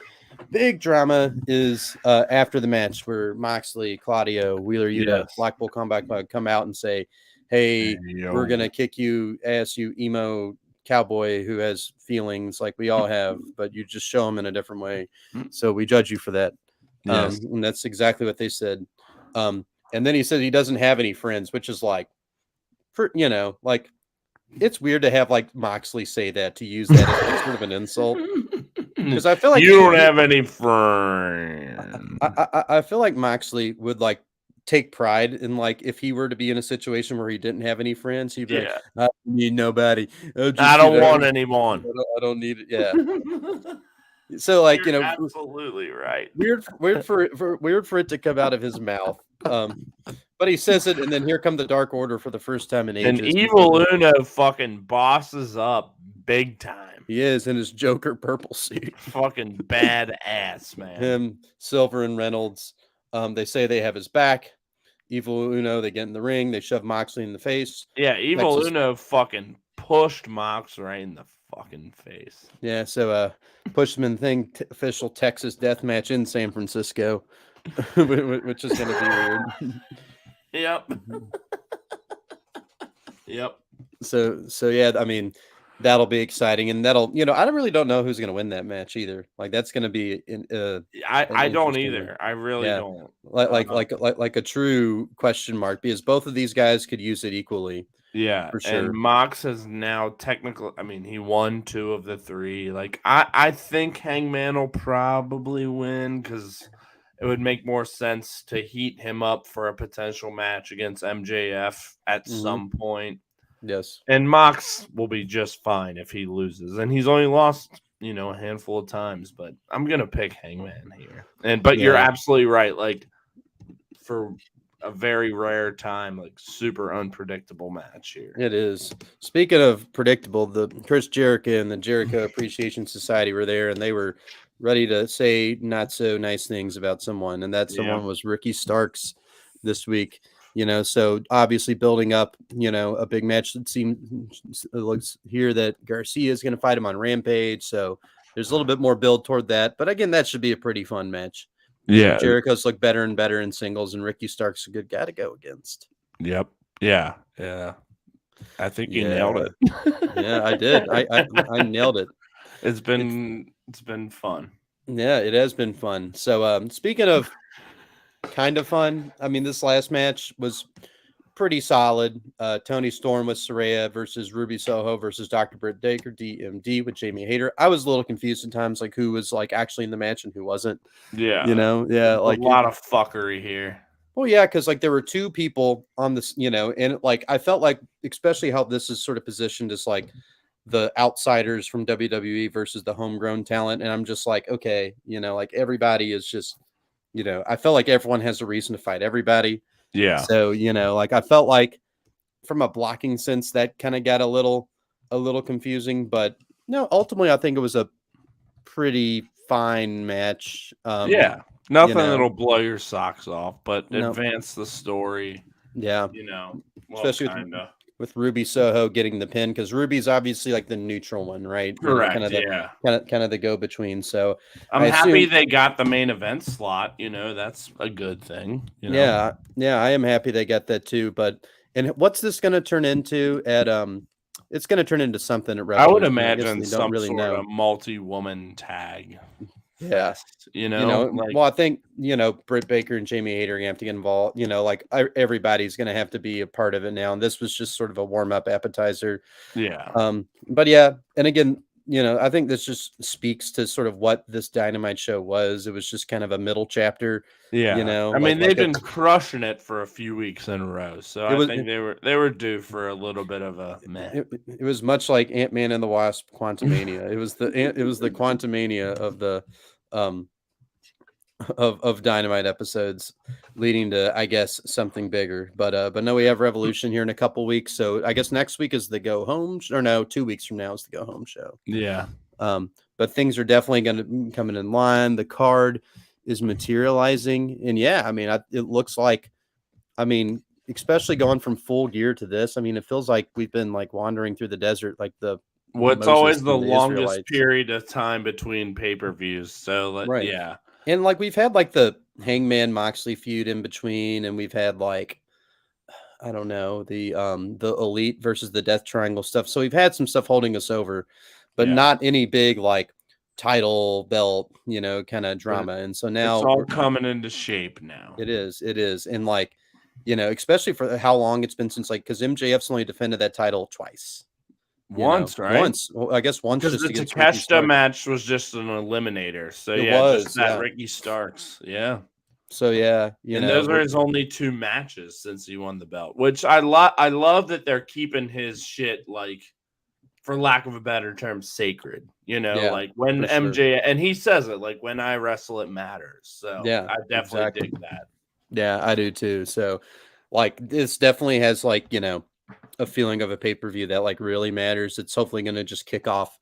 big drama is after the match where Moxley, Claudio, Wheeler Yuta, Blackpool Combat Club come out and say, "Hey, we're gonna kick you ass, you emo cowboy who has feelings like we all have, but you just show them in a different way. So we judge you for that." And that's exactly what they said. And then he said he doesn't have any friends, which is like, it's weird to have like Moxley say that, to use that as sort of an insult. Because I feel like you don't have any friends. I feel like Moxley would like take pride in, like, if he were to be in a situation where he didn't have any friends, he'd be like, I don't need nobody. I don't want anyone. I don't need it. Yeah. So like, You're absolutely right. Weird for it to come out of his mouth. But But he says it, and then here come the Dark Order for the first time in And ages. Evil Uno fucking bosses up big time. He is in his Joker purple suit. Fucking badass, man. Him, Silver, and Reynolds. They say they have his back. Evil Uno, they get in the ring, they shove Moxley in the face. Yeah, Evil Nexus- Uno fucking pushed Mox right in the fucking face. Yeah, so Pushman thing, official Texas death match in San Francisco, which is going to be weird. Yep. Yep. So yeah, I mean, that'll be exciting, and that'll, I don't know who's going to win that match either. Like that's going to be I don't either. I really don't. Like a true question mark, because both of these guys could use it equally. Yeah, for sure. And Mox has now technically, I mean, he won 2 of the 3. Like I think Hangman will probably win because it would make more sense to heat him up for a potential match against MJF at some point. Yes. And Mox will be just fine if he loses. And he's only lost, a handful of times, but I'm going to pick Hangman here. But you're absolutely right. Like for a very rare time, like super unpredictable match here. It is. Speaking of predictable, the Chris Jericho and the Jericho Appreciation Society were there, and they were ready to say not so nice things about someone, and that someone was Ricky Starks this week. So obviously building up, a big match. It looks here that Garcia is going to fight him on Rampage. So there's a little bit more build toward that. But again, that should be a pretty fun match. Yeah. Jericho's look better and better in singles, and Ricky Stark's a good guy to go against. Yep. Yeah. Yeah. I think you nailed it. Yeah, I did. I nailed it. It's been fun. Yeah, it has been fun. So speaking of kind of fun, I mean, this last match was pretty solid. Tony Storm with Saraya versus Ruby Soho versus Dr. Britt Baker, DMD with Jamie Hayter. I was a little confused at times, like who was like actually in the match and who wasn't. Yeah. Like a lot of fuckery here. Well, yeah, because like there were 2 people on this, and like I felt like, especially how this is sort of positioned as like the outsiders from WWE versus the homegrown talent, and I'm just like, okay, like everybody is just, I felt like everyone has a reason to fight everybody. Yeah. So, like I felt like from a blocking sense that kind of got a little confusing, but no, ultimately I think it was a pretty fine match. Yeah. Nothing that'll blow your socks off, but advance the story. Yeah. Especially with Ruby Soho getting the pin, because Ruby's obviously like the neutral one, right? Correct. Kind of the go between. So I'm happy they got the main event slot. That's a good thing. Yeah, I am happy they got that too. And what's this going to turn into at It's going to turn into something at Revolution. I would imagine some really sort of multi-woman tag. Yeah, well, I think Britt Baker and Jamie Hayter are gonna have to get involved. Like everybody's gonna have to be a part of it now, and this was just sort of a warm-up appetizer. Yeah. But yeah, and again, I think this just speaks to sort of what this Dynamite show was. It was just kind of a middle chapter. Yeah. I mean, they've been crushing it for a few weeks in a row, so I think they were due for a little bit of a meh. It was much like Ant-Man and the Wasp: Quantumania. It was the Quantumania of the of Dynamite episodes, leading to, I guess, something bigger. But no, we have Revolution here in a couple weeks, so I guess next week is the go home, or no, 2 weeks from now is the go home show. Yeah. But things are definitely going to be coming in line. The card is materializing, and yeah, I mean, it looks like, I mean, especially going from Full Gear to this, I mean, it feels like we've been like wandering through the desert, like what's always the longest period of time between pay-per-views. So right. Yeah. And like we've had like the Hangman Moxley feud in between, and we've had like, I don't know, the Elite versus the Death Triangle stuff. So we've had some stuff holding us over, but not any big like title belt, kind of drama. And so now it's all coming into shape now. It is. And like, especially for how long it's been since, like, because MJF's only defended that title twice. Once, right? Once. Well, I guess once. Because the Takeshita match was just an eliminator. So just that Ricky Starks. Yeah. So yeah, and those are his only 2 matches since he won the belt. Which I love that they're keeping his shit, like, for lack of a better term, sacred. Like when MJ and he says it, like, when I wrestle, it matters. So yeah, I definitely dig that. Yeah, I do too. So like this definitely has like, a feeling of a pay-per-view that like really matters. It's hopefully going to just kick off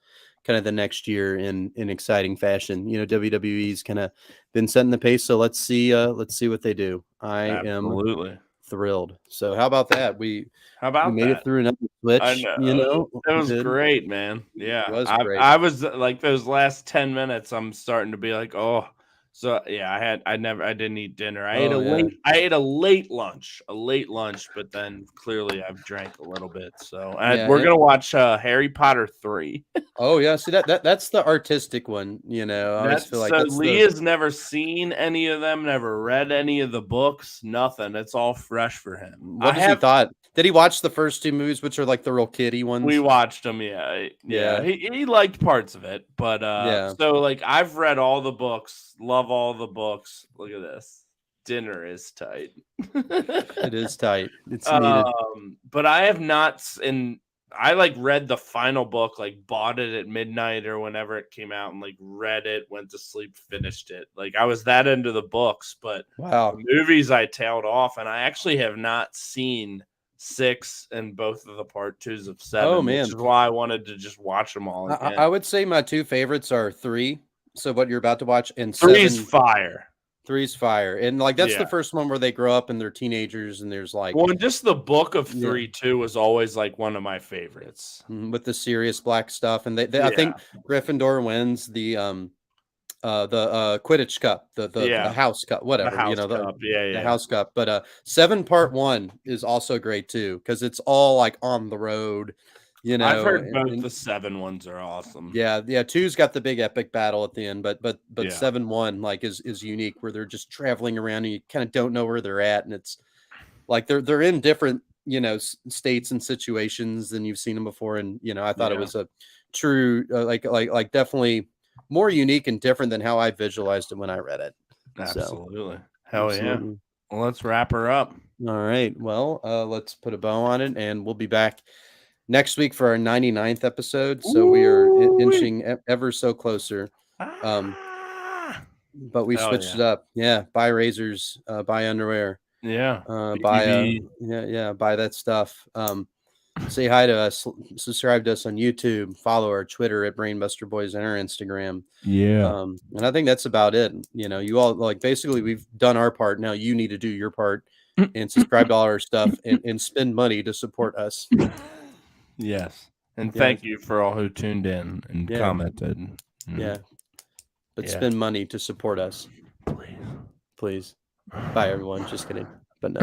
kind of the next year in exciting fashion. WWE's kind of been setting the pace, so let's see what they do. I am Absolutely. thrilled. So how about that? We How about made it that? through another I Switch, know. It we was did. great, man. It Yeah. was I great. I was like those last 10 minutes, I'm starting to be like, oh, so yeah, I didn't eat dinner. Oh yeah. I ate a late lunch, but then clearly I've drank a little bit. So Yeah. we're gonna watch Harry Potter 3. Oh yeah. See that's the artistic one, I always feel That's like so that's the Leah's never seen any of them, never read any of the books, nothing. It's all fresh for him. what does he thought? Did he watch the first two movies, which are like the real kiddie We ones? watched them, yeah. Yeah. Yeah. He liked parts of it, but Yeah. so like I've read all the books, love all the books. Look at this. Dinner is tight. It is tight. It's needed. But I have not and I like read the final book, like bought it at midnight or whenever it came out and like read it, went to sleep, finished it. Like I was that into the books, but Wow. the movies I tailed off, and I actually have not seen 6 and both of the part 2s of 7, Oh which man. is why I wanted to just watch them all again. I would say my two favorites are 3. So what you're about to watch, and 3's 7. fire. 3's fire. And like that's Yeah. the first one where they grow up and they're teenagers and there's like Well, and just the book of Yeah. 3 too was always like one of my favorites. with the serious black stuff. And I Yeah. think Gryffindor wins the Quidditch Cup, the Yeah. House Cup, whatever, The House Cup. Yeah, the House Cup. But 7 part 1 is also great too, because it's all like on the road, I've heard both and the 7 ones are awesome. yeah, 2's got the big epic battle at the end, but Yeah. 7-1 like is unique, where they're just traveling around and you kind of don't know where they're at, and it's like they're in different states and situations than you've seen them before, and I thought it Yeah. was a true like definitely more unique and different than how I visualized it when I read it. Absolutely. Hell yeah. Absolutely. Well, let's wrap her up. All right. Well, let's put a bow on it, and we'll be back next week for our 99th episode. So we are inching ever so closer. But we Hell switched yeah. it up. Yeah. Buy razors, buy underwear. Yeah. Buy buy that stuff. Say hi to us, subscribe to us on YouTube, follow our Twitter at Brainbuster Boys, and our Instagram. Yeah. And I think that's about it. You all like basically we've done our part. Now you need to do your part and subscribe to all our stuff and spend money to support us. Yes. And Yeah. thank you for all who tuned in and commented. Yeah. But spend money to support us. Please. Bye, everyone. Just kidding. But no.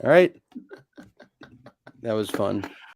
All right. That was fun.